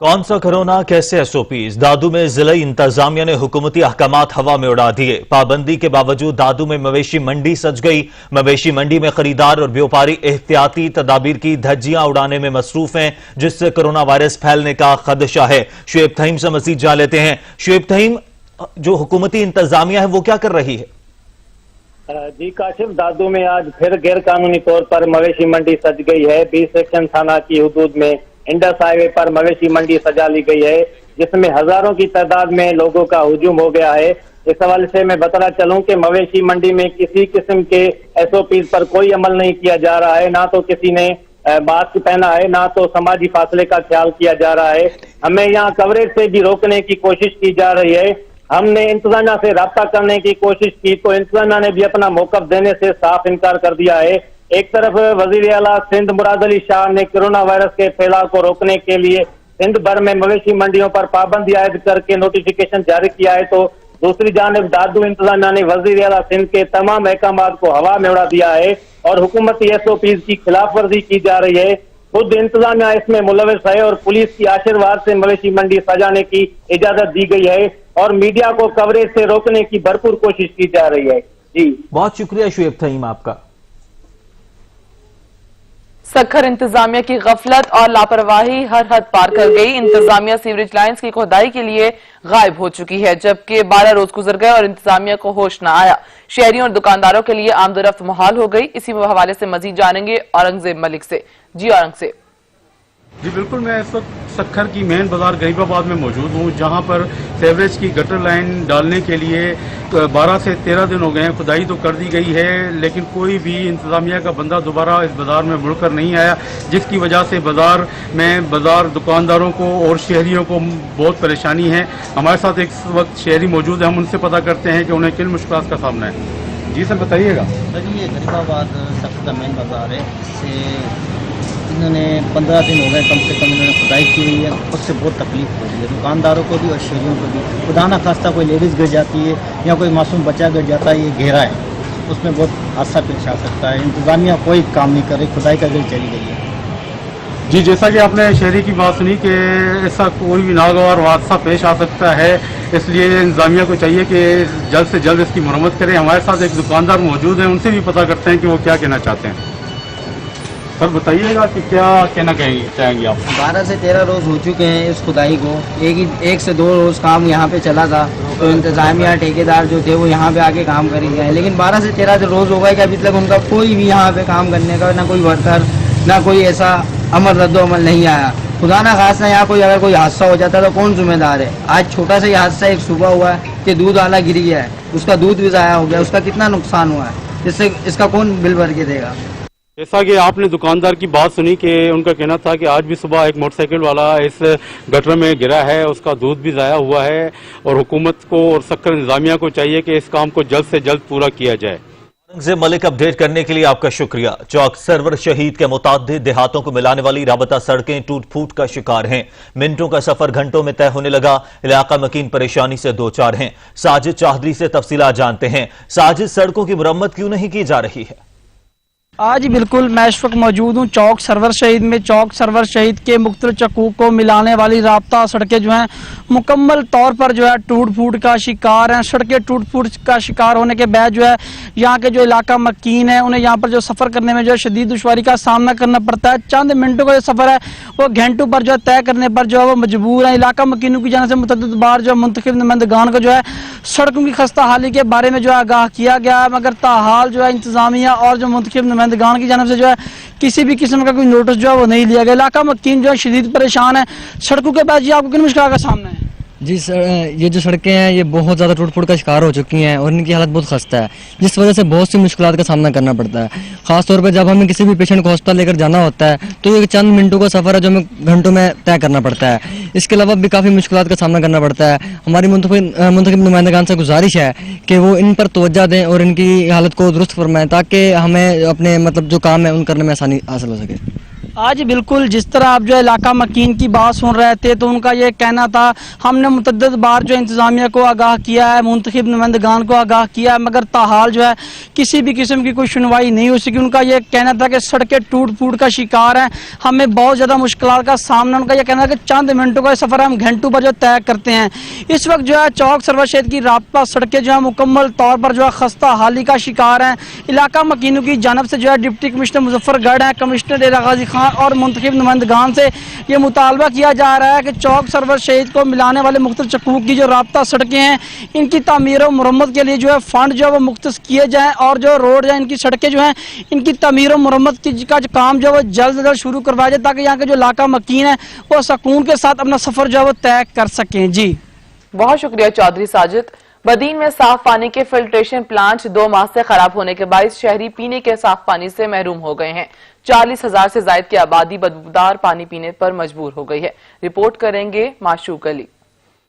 कौन सा कोरोना कैसे एसओपीज? दादू में जिला इंतजामिया ने हुकूमती अहकामात हवा में उड़ा दिए। पाबंदी के बावजूद दादू में मवेशी मंडी सज गई। मवेशी मंडी में खरीदार और व्यापारी एहतियाती तदाबीर की धज्जियां उड़ाने में मसरूफ हैं, जिससे कोरोना वायरस फैलने का खदशा है। शुएब तहीम से मजीद जान लेते हैं। शुएब तहीम, जो हुकूमती इंतजामिया है वो क्या कर रही है? जी काशिफ, दादू में आज फिर गैर कानूनी तौर पर मवेशी मंडी सज गई है। 20 सेक्शन थाना की हदूद में इंडस हाईवे पर मवेशी मंडी सजा ली गई है, जिसमें हजारों की तादाद में लोगों का हुजूम हो गया है। इस हवाले से मैं बताना चलूं कि मवेशी मंडी में किसी किस्म के एसओपी पर कोई अमल नहीं किया जा रहा है। ना तो किसी ने मास्क पहना है, ना तो समाजी फासले का ख्याल किया जा रहा है। हमें यहाँ कवरेज से भी रोकने की कोशिश की जा रही है। हमने इंतजामिया से राब्ता करने की कोशिश की तो इंतजामिया ने भी अपना मौकफ देने से साफ इनकार कर दिया है। एक तरफ वजीर आला सिंध मुराद अली शाह ने कोरोना वायरस के फैलाव को रोकने के लिए सिंध भर में मवेशी मंडियों पर पाबंदी आयद करके नोटिफिकेशन जारी किया है, तो दूसरी जानिब दादू इंतजामिया ने वजीर आला सिंध के तमाम अहकामात को हवा में उड़ा दिया है और हुकूमती एसओपीज की खिलाफ वर्जी की जा रही है। खुद इंतजामिया इसमें मुलविस है और पुलिस की आशीर्वाद से मवेशी मंडी सजाने की इजाजत दी गई है और मीडिया को कवरेज से रोकने की भरपूर कोशिश की जा रही है। जी बहुत शुक्रिया शुएब तहीम आपका। सखर इंतजामिया की गफलत और लापरवाही हर हद पार कर गई। इंतजामिया सीवरेज लाइंस की खोदाई के लिए गायब हो चुकी है, जबकि 12 रोज गुजर गए और इंतजामिया को होश न आया। शहरियों और दुकानदारों के लिए आमदोरफ्त मुहाल हो गई। इसी हवाले से मजीद जानेंगे औरंगजेब मलिक से। जी औरंगजेब। जी बिल्कुल, मैं इस वक्त सखर की मेन बाजार गरीबाबाद में मौजूद हूँ, जहाँ पर सेवरेज की गटर लाइन डालने के लिए 12 से 13 दिन हो गए हैं। खुदाई तो कर दी गई है, लेकिन कोई भी इंतजामिया का बंदा दोबारा इस बाजार में मुड़कर नहीं आया, जिसकी वजह से बाजार दुकानदारों को और शहरियों को बहुत परेशानी है। हमारे साथ एक वक्त शहरी मौजूद है, हम उनसे पता करते हैं कि उन्हें किन मुश्किलात का सामना है। जी सर बताइएगा। सर ये गरीबाबाद सखर का मेन बाजार है, इससे इन्होंने 15 दिन हो गए कम से कम इन्होंने खुदाई की हुई है, उससे बहुत तकलीफ हो रही है दुकानदारों को भी और शहरियों को भी। खुदा ना खास्ता कोई लेडीज़ गिर जाती है या कोई मासूम बच्चा गिर जाता है, ये घेरा है उसमें बहुत हादसा पेश आ सकता है। इंतजामिया कोई काम नहीं कर रही, खुदाई का दिल चली गई है। जी, जैसा कि आपने शहरी की बात सुनी कि ऐसा कोई भी नागवार हादसा पेश आ सकता है, इसलिए इंतजामिया को चाहिए कि जल्द से जल्द इसकी मरम्मत करें। हमारे साथ एक दुकानदार मौजूद हैं, उनसे भी पता करते हैं कि वो क्या कहना चाहते हैं। सर बताइएगा कि क्या कहना चाहेंगे आप? 12 से 13 रोज़ हो चुके हैं इस खुदाई को। एक से 2 रोज़ काम यहाँ पे चला था, तो इंतजामिया ठेकेदार जो थे वो यहाँ पे आके काम कर गए, लेकिन 12 से 13 रोज़ हो गए कि अभी तक उनका कोई भी यहाँ पे काम करने का ना कोई वर्कर, ना कोई ऐसा अमल रद्दोअमल नहीं आया। खुदा ना खास्ता यहाँ अगर कोई हादसा हो जाता तो कौन जिम्मेदार है? आज छोटा सा ही हादसा एक सुबह हुआ है कि दूध आला गिर गया है, उसका दूध भी ज़ाया हो गया, उसका कितना नुकसान हुआ है, जिससे इसका कौन बिल भर के देगा? जैसा कि आपने दुकानदार की बात सुनी कि उनका कहना था कि आज भी सुबह एक मोटरसाइकिल वाला इस गटर में गिरा है, उसका दूध भी ज़ाया हुआ है और हुकूमत को और सक्कर इंतजामिया को चाहिए कि इस काम को जल्द से जल्द पूरा किया जाए। औरंगजेब मलिक अपडेट करने के लिए आपका शुक्रिया। चौक सरवर शहीद के मुताद्दिद देहातों को मिलाने वाली राबता सड़कें टूट फूट का शिकार हैं। मिनटों का सफर घंटों में तय होने लगा। इलाका मकीन परेशानी से दो चार हैं। साजिद चौधरी से तफसीलात जानते हैं। साजिद, सड़कों की मुरम्मत क्यों नहीं की जा रही है? आज बिल्कुल मैं इस वक्त मौजूद हूँ चौक सरवर शहीद में। चौक सरवर शहीद के मुख्तलिफ चक्कू को मिलाने वाली राब्ता सड़कें जो हैं मुकम्मल तौर पर जो है टूट फूट का शिकार हैं। सड़कें टूट फूट का शिकार होने के बाद जो है यहाँ के जो इलाका मकीन है उन्हें यहाँ पर जो सफ़र करने में जो है शदीद दुश्वारी का सामना करना पड़ता है। चंद मिनटों का जो सफ़र है वो घंटों पर जो है तय करने पर जो है वो मजबूर है। इलाका मकीनों की जाने से मुतअद्दिद बार जो मुंतखब नुमाइंदगान को जो है सड़कों की खस्ता हाली के बारे में जो है आगाह किया गया है, मगर ताहाल जो है इंतजामिया और जो मुंतखब नुमाइंदगान की जानिब से जो है किसी भी किस्म का कोई नोटिस जो है वो नहीं लिया गया। इलाका मकीन जो है शदीद परेशान है। सड़कों के बाद जी आपको किन मुश्किल का सामना है? जी सर, ये जो सड़कें हैं ये बहुत ज़्यादा टूट फूट का शिकार हो चुकी हैं और इनकी हालत बहुत खस्ता है, जिस वजह से बहुत सी मुश्किलात का सामना करना पड़ता है। ख़ासतौर पर जब हमें किसी भी पेशेंट को हॉस्पिटल लेकर जाना होता है तो ये चंद मिनटों का सफ़र है जो हमें घंटों में तय करना पड़ता है। इसके अलावा भी काफ़ी मुश्किलात का सामना करना पड़ता है। हमारी मुंतखब नुमाइंदगान से गुजारिश है कि वो इन पर तवज्जो दें और इनकी हालत को दुरुस्त फरमाएं ताकि हमें अपने जो काम है उन करने में आसानी हासिल हो सके। आज बिल्कुल जिस तरह आप जो इलाका मकीन की बात सुन रहे थे तो उनका ये कहना था हमने मुतअद्दिद बार जो इंतज़ामिया को आगाह किया है, मुंतखब नुमाइंदगान को आगाह किया है, मगर ताहाल जो है किसी भी किस्म की कोई सुनवाई नहीं हो सकी। उनका ये कहना था कि सड़कें टूट फूट का शिकार हैं, हमें बहुत ज़्यादा मुश्किलात का सामना। उनका यह कहना है कि चंद मिनटों का सफ़र हम घंटों पर जो तय करते हैं। इस वक्त जो है चौक सरवर शहीद की राब्ता सड़कें जो है मुकम्मल तौर पर जो है खस्ता हाली का शिकार हैं। इलाका मकीनों की जानब से जो है डिप्टी कमिश्नर मुजफ्फरगढ़ हैं, कमिश्नर डेरा गाजी खान और मुंतखब नुमाइंदगान से ये मुतालबा किया जा रहा है कि चौक सरवर शहीद को मिलाने वाले मुख्तलिफ चक्कू की जो राब्ता सड़कें हैं इनकी तामीर और मुरम्मत के लिए जो है फंड जो है वो मुख्तस किए जाएँ और जो रोड है इनकी सड़कें जो हैं इनकी तामीर और मुरम्मत का जो काम जो है वो जल्द से जल्द शुरू करवाया जाए ताकि यहाँ के जो इलाका मकीन है वो सुकून के साथ अपना सफ़र जो है वो तय कर सकें। जी बहुत शुक्रिया चौधरी साजिद। बदीन में साफ पानी के फिल्ट्रेशन प्लांट 2 माह से खराब होने के बायस शहरी पीने के साफ पानी से महरूम हो गए हैं। 40,000 से ज्यादा की आबादी बदबूदार पानी पीने पर मजबूर हो गई है। रिपोर्ट करेंगे माशूक अली।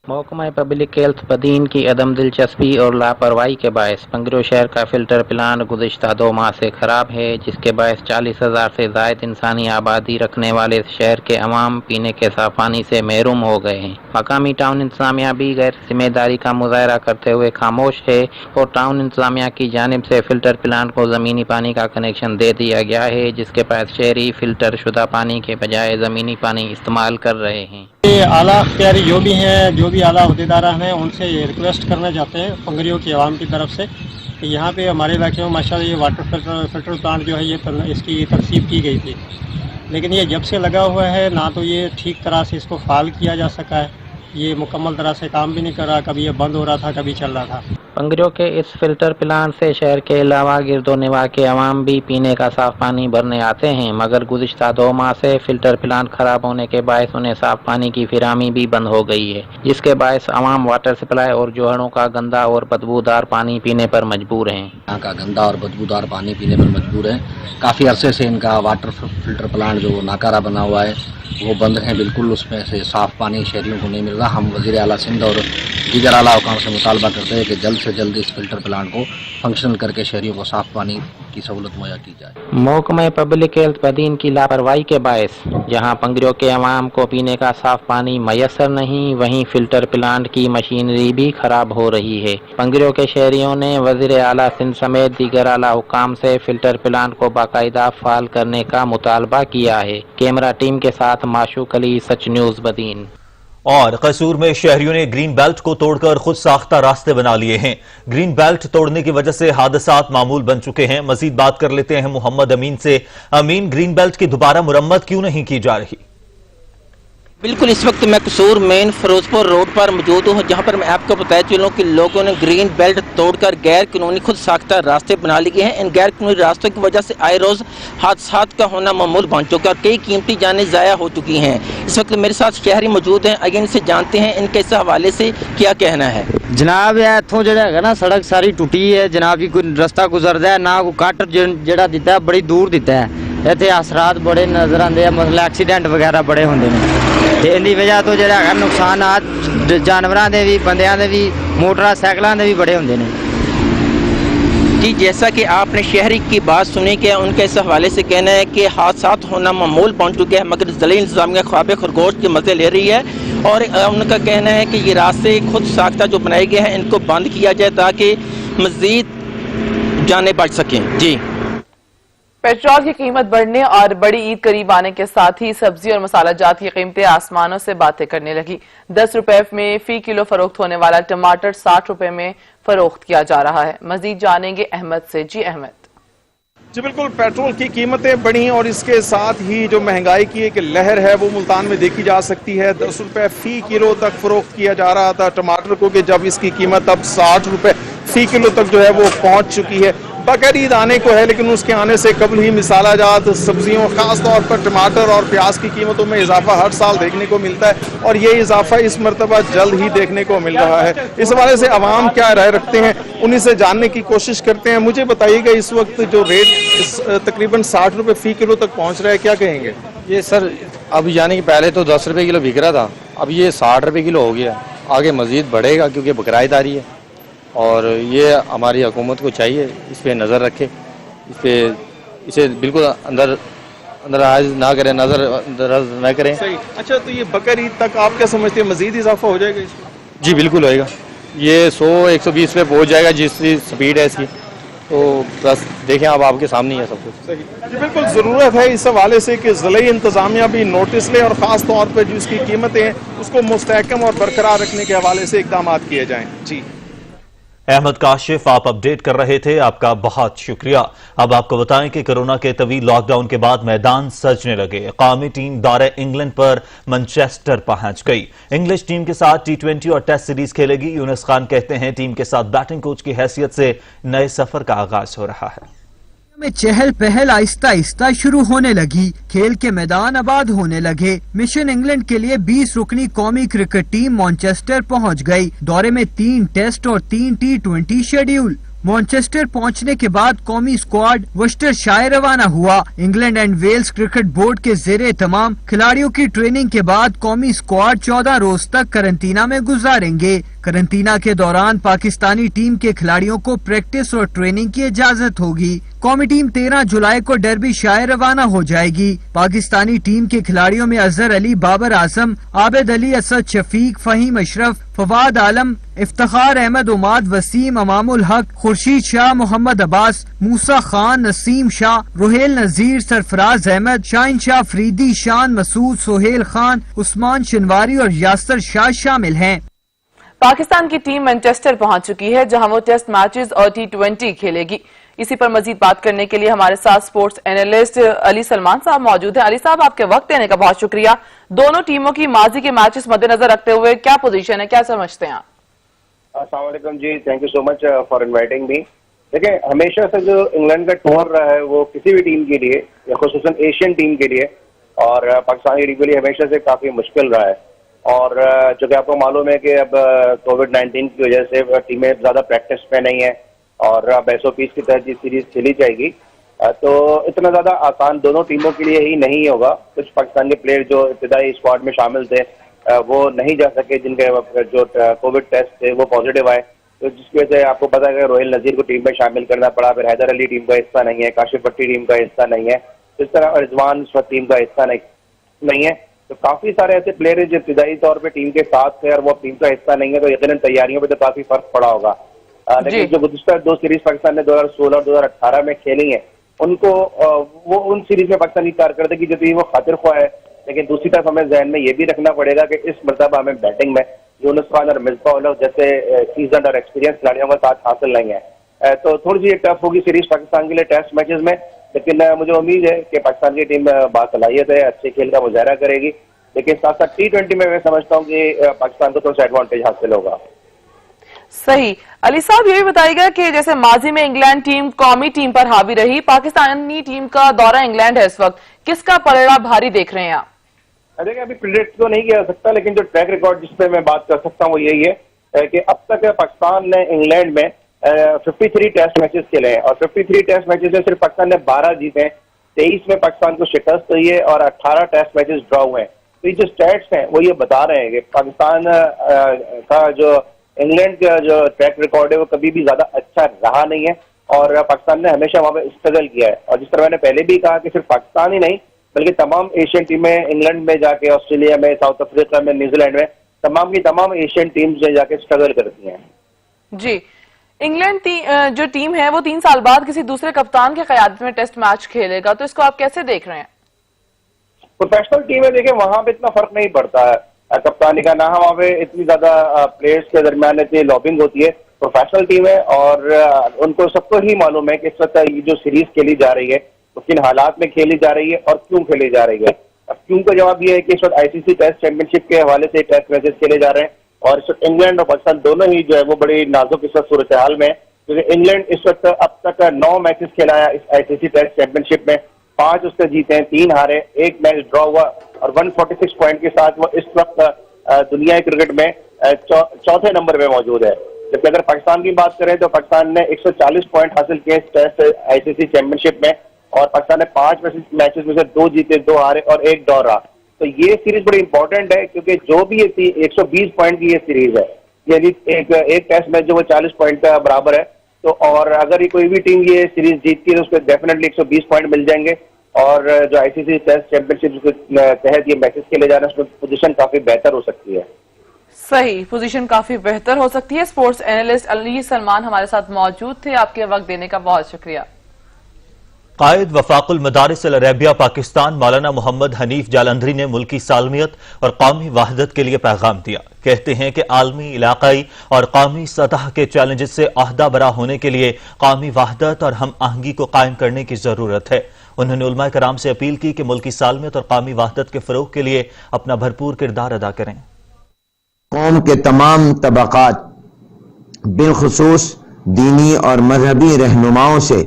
महकमा पब्लिक हेल्थ बदीन की अदम दिलचस्पी और लापरवाही के बायस पंगरो शहर का फिल्टर प्लांट गुज़िश्ता 2 माह से खराब है, जिसके बायस 40,000 से ज़ायद इंसानी आबादी रखने वाले शहर के अवाम पीने के साफ पानी से महरूम हो गए हैं। मकामी टाउन इंतजामिया भी गैर जिम्मेदारी का मुजाहरा करते हुए खामोश है और टाउन इंतजामिया की जानिब से फिल्टर प्लांट को ज़मीनी पानी का कनेक्शन दे दिया गया है, जिसके पास शहरी फिल्टर शुदा पानी के बजाय ज़मीनी पानी इस्तेमाल कर रहे हैं। आला अख्तियारी जो भी हैं, जो भी आला अहदेदार हैं, उनसे ये रिक्वेस्ट करना चाहते हैं पंगरियों की आवाम की तरफ से कि यहाँ पे हमारे इलाके में माशाल्लाह ये वाटर फिल्टर प्लांट जो है ये इसकी तरसीब की गई थी, लेकिन ये जब से लगा हुआ है ना तो ये ठीक तरह से इसको फाल किया जा सका है, ये मुकम्मल तरह से काम भी नहीं कर रहा, कभी ये बंद हो रहा था कभी चल रहा था। पंगरियों के इस फिल्टर प्लांट से शहर के अलावा गिरदो निवा के अवाम भी पीने का साफ पानी भरने आते हैं, मगर गुज़िश्ता 2 माह से फिल्टर प्लांट खराब होने के बायस उन्हें साफ पानी की फिरामी भी बंद हो गई है, जिसके बायस अवाम वाटर सप्लाई और जोहड़ों का गंदा और बदबूदार पानी पीने पर मजबूर हैं। यहाँ का गंदा और बदबूदार पानी पीने पर मजबूर है। काफ़ी अरसे से इनका वाटर फिल्टर प्लांट जो नाकारा बना हुआ है वो बंद है, बिल्कुल उसमें से साफ़ पानी शहरियों को नहीं मिल रहा। हम वज़ीर आला सिंध और दीगर आला हुकाम से मुतालबा करते हैं कि जल्द से से जल्द इस फिल्टर प्लांट को फंक्शनल करके शहरियों को साफ पानी की सहूलत मुहैया की जाए। महकमा पब्लिक हेल्थ बदीन की लापरवाही के बायस जहां पंगरियों के अवाम को पीने का साफ पानी मैसर नहीं, वहीं फिल्टर प्लांट की मशीनरी भी खराब हो रही है। पंगरियों के शहरियों ने वज़ीर आला सिंध समेत दीगर आला हुकाम से फिल्टर प्लांट को बाकायदा फाल करने का मुतालबा किया है। कैमरा टीम के साथ माशूक अली, सच न्यूज़ बदीन। और कसूर में शहरियों ने ग्रीन बेल्ट को तोड़कर खुद साख्ता रास्ते बना लिए हैं। ग्रीन बेल्ट तोड़ने की वजह से हादसात मामूल बन चुके हैं। मजीद बात कर लेते हैं मोहम्मद अमीन से। अमीन, ग्रीन बेल्ट की दोबारा मुरम्मत क्यों नहीं की जा रही? बिल्कुल, इस वक्त मैं कसूर मेन फिरोजपुर रोड पर मौजूद हूँ, जहाँ पर मैं आपको बताया चलूँ कि लोगों ने ग्रीन बेल्ट तोड़कर गैर कानूनी खुद साख्ता रास्ते बना लिए हैं। इन गैर कानूनी रास्तों की वजह से आए रोज़ हादसात का होना मामूल बन चुका, कई कीमती जानें ज़ाया हो चुकी हैं। इस वक्त मेरे साथ शहरी मौजूद हैं, आइए इनसे जानते हैं इनके इस हवाले से क्या कहना है। जनाब इतों जो ना सड़क सारी टूटी है जनाब जी, कोई रस्ता गुजरता है ना, कोई कट जो दिता है बड़ी दूर दिता है। इतने असरात बड़े नज़र आते हैं, मतलब एक्सीडेंट वगैरह बड़े होंगे ने। इनकी वजह तो जो नुकसानात जानवरों के भी, बंदियां के भी, मोटरसाइकिलों के भी बड़े होंगे ने। जी, जैसा कि आपने शहरी की बात सुनी कि उनके इस हवाले से कहना है कि हादसात होना मामूल पहुँच चुके हैं, मगर ज़िला इंतज़ामिया ख्वाब खरगोश के मज़े ले रही है। और उनका कहना है कि ये रास्ते खुद साख्ता जो बनाए गए हैं इनको बंद किया जाए ताकि मज़ीद जानें बच सकें। जी, पेट्रोल की कीमत बढ़ने और बड़ी ईद करीब आने के साथ ही सब्जी और मसाला जात की कीमतें आसमानों से बातें करने लगी। 10 रुपए में फी किलो फरोख्त होने वाला टमाटर 60 रुपए में फरोख्त किया जा रहा है। मजीद जानेंगे अहमद से। जी अहमद। जी बिल्कुल, पेट्रोल की कीमतें बढ़ी और इसके साथ ही जो महंगाई की एक लहर है वो मुल्तान में देखी जा सकती है। 10 रुपए फी किलो तक फरोख्त किया जा रहा था टमाटर को, कि जब इसकी कीमत अब 60 रुपए फी किलो तक जो है वो पहुंच चुकी है। बकर ईद आने को है, लेकिन उसके आने से कबल ही मिसाला जात सब्जियों, खास तौर पर टमाटर और प्याज की कीमतों में इजाफा हर साल देखने को मिलता है और ये इजाफा इस मरतबा जल्द ही देखने को मिल रहा है। इस हवाले से अवाम क्या राय रखते हैं उन्हीं से जानने की कोशिश करते हैं। मुझे बताइएगा, इस वक्त जो रेट तकरीबन 60 रुपए फी किलो तक पहुँच रहा है, क्या कहेंगे? ये सर अभी जाने के पहले तो 10 रुपए किलो बिक रहा था, अब ये 60 रुपए किलो हो गया। आगे मजीद बढ़ेगा क्योंकि बकराईदारी है और ये हमारी हुकूमत को चाहिए इस पर नज़र रखे, इसे बिल्कुल अंदर ना करें, नजर न करें। सही। अच्छा, तो ये बकर ईद तक आप क्या समझते हैं, मजीद इजाफा हो जाएगा इसमें? जी बिल्कुल होएगा, ये 100-120 पे पहुंच जाएगा जिस स्पीड है इसकी। तो बस देखें, अब आपके सामने ही है सब कुछ। सही। जी बिल्कुल, ज़रूरत है इस हवाले से कि ज़िला इंतज़ामिया भी नोटिस ले और ख़ास तौर पर जो इसकी कीमतें हैं उसको मुस्तहकम और बरकरार रखने के हवाले से इक़दाम किए जाएँ। जी अहमद काशिफ, आप अपडेट कर रहे थे, आपका बहुत शुक्रिया। अब आपको बताएं कि कोरोना के तवील लॉकडाउन के बाद मैदान सजने लगे। कौमी टीम दौरे इंग्लैंड पर मैनचेस्टर पहुंच गई। इंग्लिश टीम के साथ T20 और टेस्ट सीरीज खेलेगी। यूनुस खान कहते हैं टीम के साथ बैटिंग कोच की हैसियत से नए सफर का आगाज हो रहा है। में चहल पहल आहिस्ता आहिस्ता शुरू होने लगी, खेल के मैदान आबाद होने लगे। मिशन इंग्लैंड के लिए 20 रुकनी कौमी क्रिकेट टीम मैनचेस्टर पहुंच गई। दौरे में 3 टेस्ट और 3 T20 शेड्यूल। मैनचेस्टर पहुंचने के बाद कौमी स्क्वाड वर्स्टरशायर रवाना हुआ। England and Wales cricket board के ज़ेरे तमाम खिलाड़ियों की ट्रेनिंग के बाद कौमी स्क्वाड 14 रोज तक करंटीना में गुजारेंगे। करंटीना के दौरान पाकिस्तानी टीम के खिलाड़ियों को प्रैक्टिस और ट्रेनिंग की इजाजत होगी। कौमी टीम 13 जुलाई को डर्बी शायर रवाना हो जाएगी। पाकिस्तानी टीम के खिलाड़ियों में अजहर अली, बाबर आजम, आबिद अली, असद शफीक, फहीम अशरफ, फवाद आलम, इफ्तिखार अहमद, उमाद वसीम, अमामुल हक, खुर्शीद शाह, मोहम्मद अब्बास, मूसा खान, नसीम शाह, रुहेल नजीर, सरफराज अहमद, शाहिन शाह फरीदी, शान मसूद, सोहेल खान, उस्मान शनवारी और यासर शाह शामिल हैं। पाकिस्तान की टीम मैनचेस्टर पहुंच चुकी है, जहां वो टेस्ट मैचेस और T20 खेलेगी। इसी पर मजीद बात करने के लिए हमारे साथ स्पोर्ट्स एनालिस्ट अली सलमान साहब मौजूद हैं। अली साहब, आपके वक्त देने का बहुत शुक्रिया। दोनों टीमों की माजी के मैचेस मद्देनजर रखते हुए क्या पोजीशन है, क्या समझते हैं आप? अस्सलाम वालेकुम जी, thank you so much for inviting me. देखिए, हमेशा से जो इंग्लैंड का टूर रहा है वो किसी भी टीम के लिए, या खुसूसन एशियन टीम के लिए और पाकिस्तान के लिए हमेशा से काफी मुश्किल रहा है। और जो कि आपको मालूम है कि अब कोविड-19 की वजह से टीमें ज्यादा प्रैक्टिस में नहीं है और अब SOPs की तहत ये सीरीज खेली जाएगी, तो इतना ज्यादा आसान दोनों टीमों के लिए ही नहीं होगा। कुछ पाकिस्तान के प्लेयर जो इब्तिदाई स्क्वाड में शामिल थे वो नहीं जा सके, जिनके जो कोविड टेस्ट थे वो पॉजिटिव आए, तो जिसकी वजह से आपको पता है कि रोहिल नजीर को टीम में शामिल करना पड़ा, फिर हैदर अली टीम का हिस्सा नहीं है, काशिफ भट्टी टीम का हिस्सा नहीं है, इस तरह रिजवान इस वक्त टीम का हिस्सा नहीं है। तो काफी सारे ऐसे प्लेयर हैं जो इब्तिदाई तौर पे टीम के साथ थे और वो टीम का हिस्सा नहीं है, तो यकीनन तैयारियों पे तो काफी फर्क पड़ा होगा। लेकिन जो गुज़िश्ता 2 सीरीज पाकिस्तान ने 2016 और 2018 में खेली है, उनको वो उन सीरीज में पाकिस्तानी कारकर्दगी जो थी वो खातिर ख्वाह है। लेकिन दूसरी तरफ हमें जहन में ये भी रखना पड़ेगा कि इस मरतबा हमें बैटिंग में यूनुस खान और मिसबाह उल हक जैसे सीजन और एक्सपीरियंस खिलाड़ियों का साथ हासिल नहीं है। तो थोड़ी सी टफ होगी सीरीज पाकिस्तान के लिए टेस्ट मैचेस में, लेकिन मुझे उम्मीद है कि पाकिस्तान की टीम बासलाहियत है, अच्छे खेल का मुजाहरा करेगी। लेकिन साथ साथ T20 में मैं समझता हूँ कि पाकिस्तान को थोड़ा सा एडवांटेज हासिल होगा। सही। अली साहब ये भी बताइएगा कि जैसे माजी में इंग्लैंड टीम कौमी टीम पर हावी रही, पाकिस्तानी टीम का दौरा इंग्लैंड है इस वक्त, किसका पलड़ा भारी देख रहे हैं आप? देखिए अभी प्रिडिक्ट तो नहीं किया जा सकता, लेकिन जो ट्रैक रिकॉर्ड जिस पे मैं बात कर सकता हूँ वो यही है कि अब तक पाकिस्तान ने इंग्लैंड में 53 टेस्ट मैचेस खेले हैं और 53 टेस्ट मैचेस में सिर्फ पाकिस्तान ने 12 जीते हैं, 23 में पाकिस्तान को शिकस्त हुई है और 18 टेस्ट मैचेस ड्रॉ हुए हैं। तो ये जो स्टैट्स हैं वो ये बता रहे हैं कि पाकिस्तान का जो इंग्लैंड का जो ट्रैक रिकॉर्ड है वो कभी भी ज्यादा अच्छा रहा नहीं है और पाकिस्तान ने हमेशा वहां पे स्ट्रगल किया है। और जिस तरह मैंने पहले भी कहा कि सिर्फ पाकिस्तान ही नहीं बल्कि तमाम एशियन टीमें इंग्लैंड में जाके, ऑस्ट्रेलिया में, साउथ अफ्रीका में, न्यूजीलैंड में, तमाम की तमाम एशियन टीम्स में जाके स्ट्रगल करती हैं। जी, इंग्लैंड जो टीम है वो 3 साल बाद किसी दूसरे कप्तान की क़यादत में टेस्ट मैच खेलेगा, तो इसको आप कैसे देख रहे हैं? प्रोफेशनल टीम है, देखिए वहां पे इतना फर्क नहीं पड़ता है कप्तानी का, ना वहां पे इतनी ज्यादा प्लेयर्स के दरमियान इतनी लॉबिंग होती है। प्रोफेशनल टीम है और उनको सबको ही मालूम है कि इस वक्त ये जो सीरीज खेली जा रही है वो किन हालात में खेली जा रही है और क्यों खेली जा रही है। अब क्यों का जवाब ये है कि इस वक्त ICC टेस्ट चैंपियनशिप के हवाले से टेस्ट मैचेस खेले जा रहे हैं और इस वक्त इंग्लैंड और पाकिस्तान दोनों ही जो है वो बड़ी नाजुक इस वक्त सूरत हाल में है, क्योंकि इंग्लैंड इस वक्त अब तक 9 मैचेस खेला है इस ICC टेस्ट चैंपियनशिप में, 5 उससे जीते हैं, 3 हारे, 1 मैच ड्रॉ हुआ और 146 पॉइंट के साथ वो इस वक्त दुनिया क्रिकेट में चौथे नंबर पे मौजूद है। जबकि अगर पाकिस्तान की बात करें तो पाकिस्तान ने 140 पॉइंट हासिल किए टेस्ट ICC चैंपियनशिप में और पाकिस्तान ने 5 मैचेस में से 2 जीते, 2 हारे और 1 ड्रॉ रहा। तो ये सीरीज बड़ी इंपॉर्टेंट है क्योंकि जो भी ये 120 पॉइंट की ये सीरीज है, यानी एक टेस्ट मैच जो वो 40 पॉइंट का बराबर है, तो और अगर ये कोई भी टीम ये सीरीज जीतती है तो उसको डेफिनेटली 120 पॉइंट मिल जाएंगे और जो ICC टेस्ट चैंपियनशिप के तहत ये मैचेस खेले जा रहे हैं उसमें पोजीशन काफी बेहतर हो सकती है। सही, पोजीशन काफी बेहतर हो सकती है। स्पोर्ट्स एनालिस्ट अली सलमान हमारे साथ मौजूद थे, आपके वक्त देने का बहुत शुक्रिया। कायद वफाकुल मदारिस अल अरेबिया पाकिस्तान मौलाना मोहम्मद हनीफ जालंधरी ने मुल्की सालमियत और कौमी वहदत के लिए पैगाम दिया। कहते हैं कि आलमी, इलाकाई और कौमी सतह के चैलेंजेस से अहदा बरा होने के लिए कौमी वहदत और हम आहंगी को कायम करने की जरूरत है। उन्होंने उलमा कराम से अपील की कि मुल्की सालमियत और कौमी वहदत के फरोग के लिए अपना भरपूर किरदार अदा करें। कौम के तमाम तबकात बिलखुसूस दीनी और मजहबी रहनुमाओं से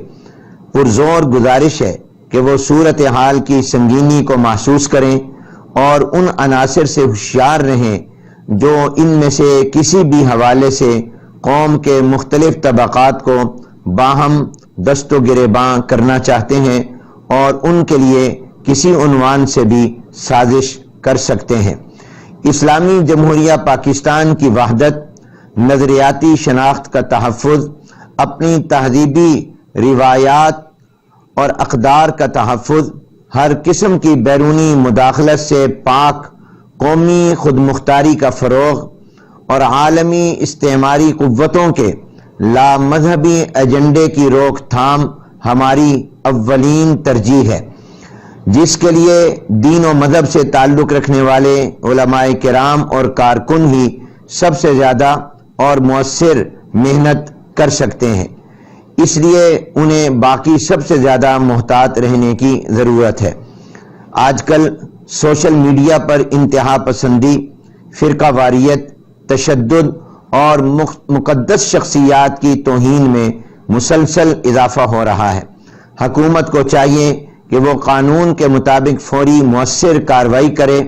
पुरजोर गुजारिश है कि वो सूरत हाल की संगीनी को महसूस करें और उन अनासर से होशियार रहें जो इनमें से किसी भी हवाले से कौम के मुख्तलिफ तबकात को बाहम दस्तो गिरेबां करना चाहते हैं और उनके लिए किसी उन्वान से भी साजिश कर सकते हैं। इस्लामी जमहूरिया पाकिस्तान की वहदत, नजरियाती शनाख्त का तहफ़्फ़ुज़, अपनी तहज़ीबी रिवायात और अक़दार का तहफ़्फ़ुज़, हर किस्म की बैरूनी मुदाखलत से पाक कौमी खुदमुख्तारी का फ़रोग़ और आलमी इस्तेमारी क़ुव्वतों के लामज़हबी एजेंडे की रोकथाम हमारी अव्वलीन तरजीह है, जिसके लिए दीन और मज़हब से ताल्लुक़ रखने वाले उलमाए किराम और कारकुन ही सबसे ज़्यादा और मुअस्सिर मेहनत कर सकते हैं। इसलिए उन्हें बाकी सबसे ज़्यादा मुहतात रहने की ज़रूरत है। आजकल सोशल मीडिया पर इंतहा पसंदी, फ़िरका वारियत, तशद्दुद और मुक़द्दस शख्सियात की तौहीन में मुसलसल इजाफ़ा हो रहा है। हुकूमत को चाहिए कि वो कानून के मुताबिक फौरी मुअस्सिर कार्रवाई करे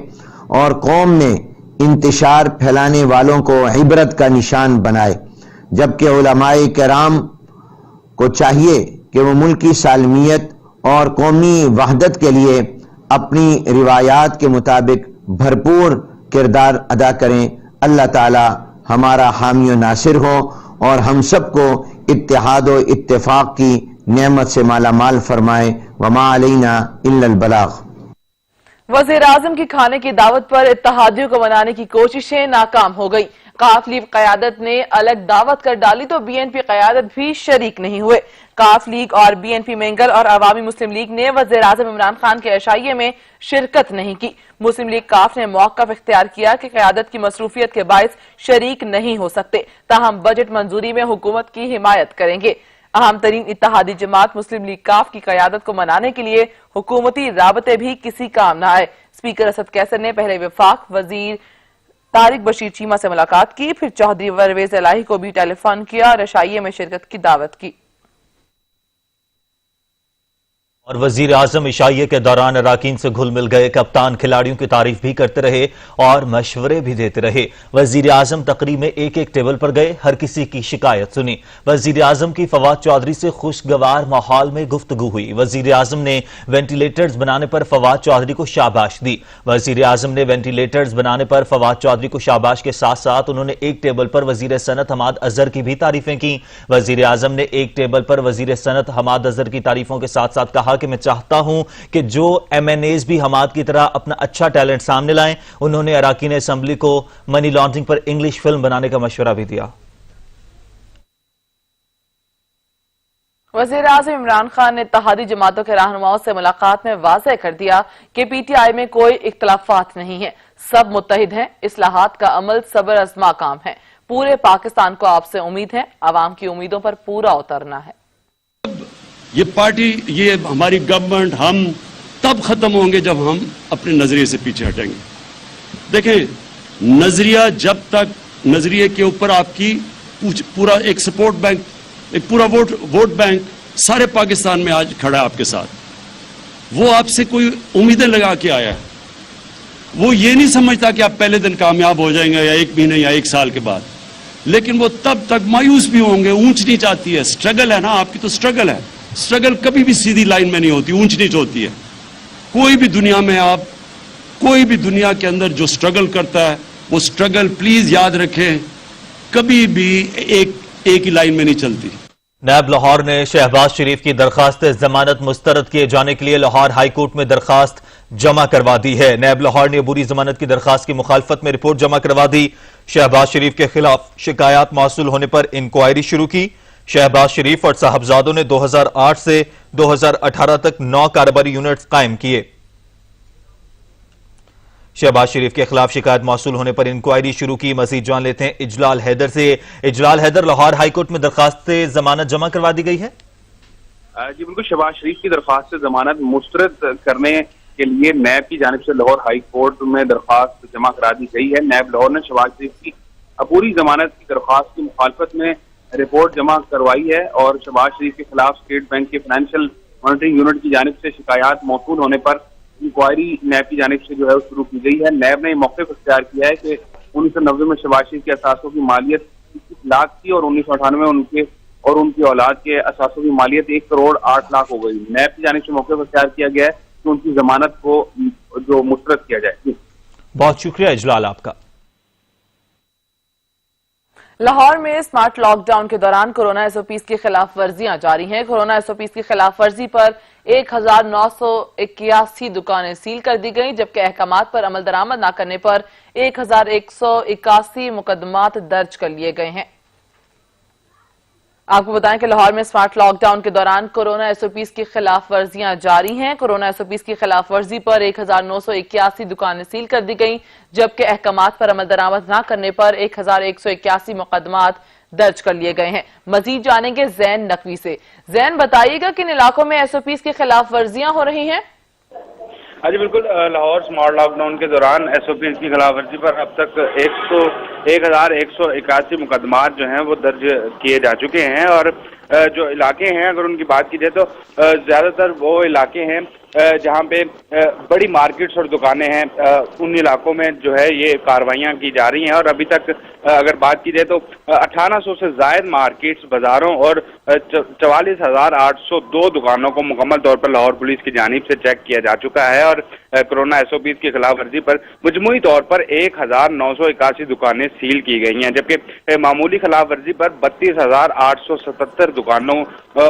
और कौम में इंतशार फैलाने वालों को इबरत का निशान बनाए, जबकि उलमाए किराम को चाहिए कि वो मुल्की सालमियत और कौमी वहदत के लिए अपनी रिवायात के मुताबिक भरपूर किरदार अदा करें। अल्लाह ताला हमारा हामी और नासिर हो और हम सबको इत्तेहाद और इत्तेफाक की नेमत से मालामाल फरमाए। वमा अलैना इल्लल बलाग। वज़ीर-ए-आज़म की खाने की दावत पर इत्तेहादियों को मनाने की कोशिशें नाकाम हो गई। काफ लीग क़यादत ने अलग दावत कर डाली तो बीएनपी क़यादत भी शरीक नहीं हुए। काफ लीग और बीएनपी मेंगल और अवामी मुस्लिम लीग ने वज़ीर-ए-आज़म इमरान खान के अशाइये में शिरकत नहीं की। मुस्लिम लीग काफ ने मौक़िफ़ इख्तियार किया कि क़यादत की मसरूफियत के बायस शरीक नहीं हो सकते, ताहम बजट मंजूरी में हुकूमत की हिमायत करेंगे। अहम तरीन इत्तेहादी जमात मुस्लिम लीग काफ की क़यादत को मनाने के लिए हुकूमती राबते भी किसी काम न आए। स्पीकर असद कैसर ने पहले वफाक वजीर तारिक बशीर चीमा से मुलाकात की, फिर चौधरी परवेज इलाही को भी टेलीफोन किया और अशाइये में शिरकत की दावत की। और वजीर आजम इशाइये के दौरान अराकीन से घुल मिल गए। कप्तान खिलाड़ियों की तारीफ भी करते रहे और मशवरे भी देते रहे। वजीर आजम तकरीब में एक एक टेबल पर गए, हर किसी की शिकायत सुनी। वजीर आजम की फवाद चौधरी से खुशगवार माहौल में गुफ्तगू हुई। वजीर आजम ने वेंटिलेटर्स बनाने पर फवाद चौधरी को शाबाश दी। वजीर आजम ने वेंटिलेटर्स बनाने पर फवाद चौधरी को शाबाश के साथ साथ उन्होंने एक टेबल पर वजीर सनत हमाद अजहर की भी तारीफें की। वजीर आजम ने एक टेबल पर वजीर सनत हमाद अजहर की तारीफों के साथ साथ कहा कि मैं चाहता हूं कि जो एमएनएज भी हमाद की तरह अपना अच्छा टैलेंट सामने लाएं। उन्होंने अराकीन असेंबली को मनी लॉन्ड्रिंग पर इंग्लिश फिल्म बनाने का मशवरा भी दिया। वज़ीर आज़म इमरान खान ने इत्तेहादी जमातों के रहनुमाओं से मुलाकात में वाज़ेह कर दिया कि पीटीआई में कोई इख्तलाफात नहीं है, सब मुत्तहिद हैं। इस्लाहात का अमल सब्र आज़मा काम है। पूरे पाकिस्तान को आपसे उम्मीद है, आवाम की उम्मीदों पर पूरा उतरना है। ये पार्टी, ये हमारी गवर्नमेंट हम तब खत्म होंगे जब हम अपने नजरिए से पीछे हटेंगे। देखें, नजरिया जब तक नजरिए के ऊपर आपकी पूरा एक सपोर्ट बैंक, एक पूरा वोट बैंक सारे पाकिस्तान में आज खड़ा है आपके साथ, वो आपसे कोई उम्मीदें लगा के आया है। वो ये नहीं समझता कि आप पहले दिन कामयाब हो जाएंगे या एक महीने या एक साल के बाद, लेकिन वो तब तक मायूस भी होंगे। ऊंच नीच आती है, स्ट्रगल है ना, आपकी तो स्ट्रगल है। स्ट्रगल कभी भी सीधी लाइन में नहीं होती, ऊंच नीच होती है। कोई भी दुनिया में आप, कोई भी दुनिया के अंदर जो स्ट्रगल करता है, वो स्ट्रगल प्लीज याद रखें कभी भी एक ही लाइन में नहीं चलती। नायब लाहौर ने शहबाज शरीफ की दरखास्त जमानत मुस्तरद किए जाने के लिए लाहौर हाई कोर्ट में दरखास्त जमा करवा दी है। नायब लाहौर ने अबूरी जमानत की दरखास्त की मुखालफत में रिपोर्ट जमा करवा दी। शहबाज शरीफ के खिलाफ शिकायत मौसूल होने पर इंक्वायरी शुरू की। शहबाज शरीफ और साहबजादों ने 2008 से 2018 तक 9 कारोबारी यूनिट्स कायम किए। शहबाज शरीफ के खिलाफ शिकायत मौसूल होने पर इंक्वायरी शुरू की। मजीद जान लेते हैं इजलाल हैदर से। इजलाल हैदर, लाहौर हाईकोर्ट में दरखास्त से जमानत जमा करवा दी गई है? जी बिल्कुल, शहबाज शरीफ की दरखास्त से जमानत मुस्तरद करने के लिए नैब की जानिब से लाहौर हाई कोर्ट में दरखास्त जमा करा दी गई है। नैब लाहौर ने शहबाज शरीफ की अपूरी जमानत की दरखास्त की मुखालफत में रिपोर्ट जमा करवाई है और शहबाज शरीफ के खिलाफ स्टेट बैंक के फाइनेंशियल मॉनिटरिंग यूनिट की जानिब से शिकायत मौसूल होने पर इंक्वायरी नैब की जानिब से जो है शुरू की गई है। नैब ने मौक़िफ़ इख्तियार किया है कि 1990 में शहबाज शरीफ के असासों की मालियत 21 लाख थी और 1998 में उनकी औलाद के असासों की मालियत 1 करोड़ 8 लाख हो गई। नैब की जानिब से मौक़िफ़ इख्तियार किया गया है कि उनकी जमानत को जो मुस्तरद किया जाए। बहुत शुक्रिया इजलाल आपका। लाहौर में स्मार्ट लॉकडाउन के दौरान कोरोना एसओपीज की खिलाफ वर्जियां जारी हैं। कोरोना एसओपीज की खिलाफ वर्जी पर 1981 दुकानें सील कर दी गई, जबकि अहकामात पर अमल दरामद न करने पर 1181 मुकदमात दर्ज कर लिए गए हैं। आपको बताएं कि लाहौर में स्मार्ट लॉकडाउन के दौरान कोरोना एसओपीज की खिलाफ वर्जियां जारी हैं। कोरोना एसओपीज की खिलाफ वर्जी पर 1981 दुकानें सील कर दी गई, जबकि अहकामात पर अमल दरामद न करने पर 1181 मुकदमात दर्ज कर लिए गए हैं। मजीद जानेंगे जैन नकवी से। जैन, बताइएगा किन इलाकों में एसओपीज की खिलाफ वर्जियां हो रही हैं? हाँ जी बिल्कुल, लाहौर स्मार्ट लॉकडाउन के दौरान एसओपीज की खिलाफवर्जी पर अब तक 1181 मुकदमात जो हैं वो दर्ज किए जा चुके हैं। और जो इलाके हैं, अगर उनकी बात की जाए तो ज़्यादातर वो इलाके हैं जहाँ पे बड़ी मार्केट्स और दुकानें हैं। उन इलाकों में जो है ये कार्रवाइयाँ की जा रही हैं और अभी तक अगर बात की जाए तो 1800 से ज़ायद मार्केट्स, बाज़ारों और 44,802 दुकानों को मुकम्मल तौर पर लाहौर पुलिस की जानिब से चेक किया जा चुका है और कोरोना SOPs की खिलाफ वर्जी पर मजमूई तौर पर 1,981 दुकानें सील की गई हैं, जबकि मामूली खिलाफ वर्जी पर 32,877 दुकानों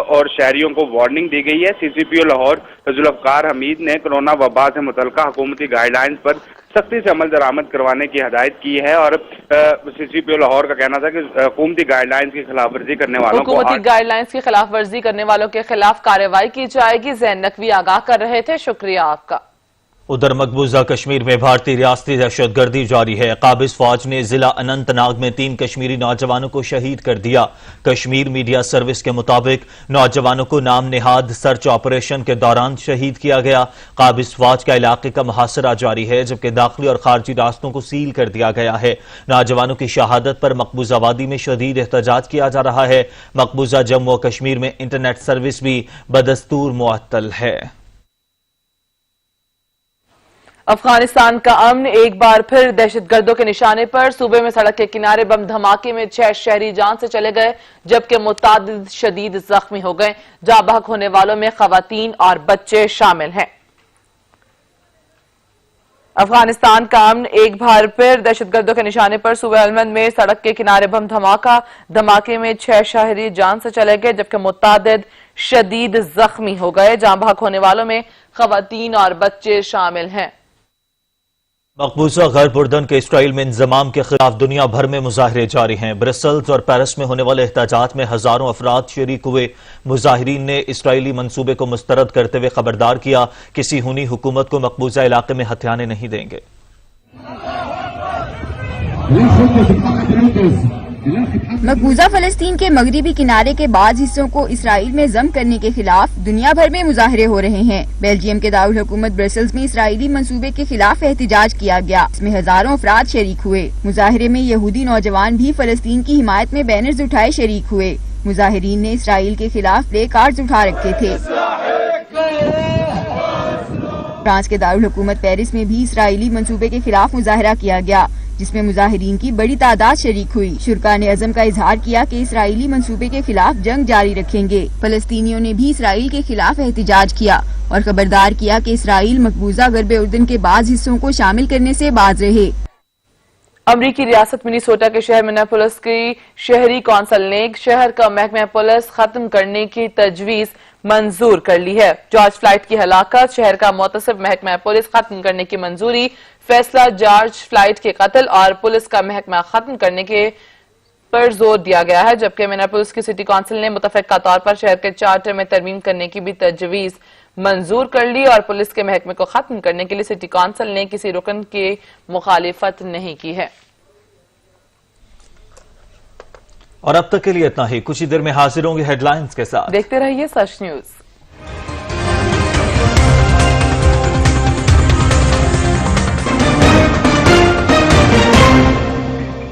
और शहरियों को वार्निंग दी गई है। CCPO लाहौर जुल्फ़कार हमीद ने कोरोना वबा से मुतल्लिक़ हुकूमती गाइडलाइंस पर सख्ती से अमल दरामद करवाने की हिदायत की है और CCPO लाहौर का कहना था कि हुकूमती गाइडलाइंस की खिलाफ वर्जी करने वालों को हुकूमती गाइडलाइंस की खिलाफ वर्जी करने वालों के खिलाफ कार्रवाई की जाएगी। ज़ैन नकवी आगाह कर रहे थे, शुक्रिया आपका। उधर मकबूजा कश्मीर में भारतीय रियासती दहशतगर्दी जारी है। काबिज फौज ने जिला अनंतनाग में 3 कश्मीरी नौजवानों को शहीद कर दिया। कश्मीर मीडिया सर्विस के मुताबिक नौजवानों को नाम नेहाद सर्च ऑपरेशन के दौरान शहीद किया गया। काबिज फौज का इलाके का मुहासरा जारी है, जबकि दाखिली और खारजी रास्तों को सील कर दिया गया है। नौजवानों की शहादत पर मकबूजा वादी में शदीद एहतजाज किया जा रहा है। मकबूजा जम्मू और कश्मीर में इंटरनेट सर्विस भी बदस्तूर मुअत्तल है। अफगानिस्तान का अमन एक बार फिर दहशतगर्दों के निशाने पर। सूबे में सड़क के किनारे बम धमाके में 6 शहरी जान से चले गए, जबकि मुतादिद शदीद जख्मी हो गए। जाँ बहक होने वालों में खवातीन और बच्चे शामिल हैं। अफगानिस्तान का अमन एक बार फिर दहशतगर्दों के निशाने पर। सूबे हेलमंद में सड़क के किनारे बम धमाके में 6 शहरी जान से चले गए, जबकि मुतादिद शदीद जख्मी हो गए। जाँ बहक होने वालों में खवातीन और बच्चे शामिल हैं। मकबूजा गर्ब उर्दन के इसराइल में इंजमाम के खिलाफ दुनिया भर में मुजाहरे जारी हैं। ब्रसल्स और पेरिस में होने वाले एहतजाज में हजारों अफराद शरीक हुए। मुजाहिरीन ने इसराइली मंसूबे को मुस्तरद करते हुए खबरदार किया, किसी हुनी हुकूमत को मकबूजा इलाके में हथियाने नहीं देंगे। मकबूजा फलस्तीन के मगरिबी किनारे के बाज़ हिस्सों को इसराइल में जम करने के खिलाफ दुनिया भर में मुजाहरे हो रहे हैं। बेल्जियम के दारुल हुकूमत ब्रसल्स में इसराइली मंसूबे के खिलाफ एहतजाज किया गया। इसमें हजारों अफराद शरीक हुए। मुजाहरे में यहूदी नौजवान भी फलस्तीन की हिमायत में बैनर्स उठाए शरीक हुए। मुजाहिरीन ने इसराइल के खिलाफ प्ले कार्ड्स उठा रखे थे। फ्रांस के दारुल हुकूमत पेरिस में भी इसराइली मंसूबे के खिलाफ मुजाहरा किया गया, जिसमें मुजाहिरीन की बड़ी तादाद शरीक हुई। शुरका ने अज़म का इजहार किया कि इसराइली मंसूबे के खिलाफ जंग जारी रखेंगे। फलस्तीनियों ने भी इसराइल के खिलाफ एहतजाज किया और खबरदार किया कि इसराइल मकबूजा गर्ब उर्दन के बाज़ हिस्सों को शामिल करने से बाज रहे। अमरीकी रियासत मिनीसोटा के शहर मिनेपोलिस की शहरी कौंसिल ने शहर का महकमा पुलिस खत्म करने की तजवीज मंजूर कर ली है। जॉर्ज फ्लाइट की हलाकत, शहर का मुतसिब महकमा पुलिस खत्म करने की मंजूरी, फैसला जॉर्ज फ्लाइट के कत्ल और पुलिस का महकमा खत्म करने के पर जोर दिया गया है। जबकि मिनेपोलिस की सिटी काउंसिल ने मुतफ़िका तौर पर शहर के चार्टर में तरमीम करने की भी तजवीज मंजूर कर ली और पुलिस के महकमे को खत्म करने के लिए सिटी काउंसिल ने किसी रुकन की मुखालिफत नहीं की है। और अब तक के लिए इतना ही। कुछ ही देर में हाजिर होंगे हेडलाइंस के साथ। देखते रहिए सच न्यूज।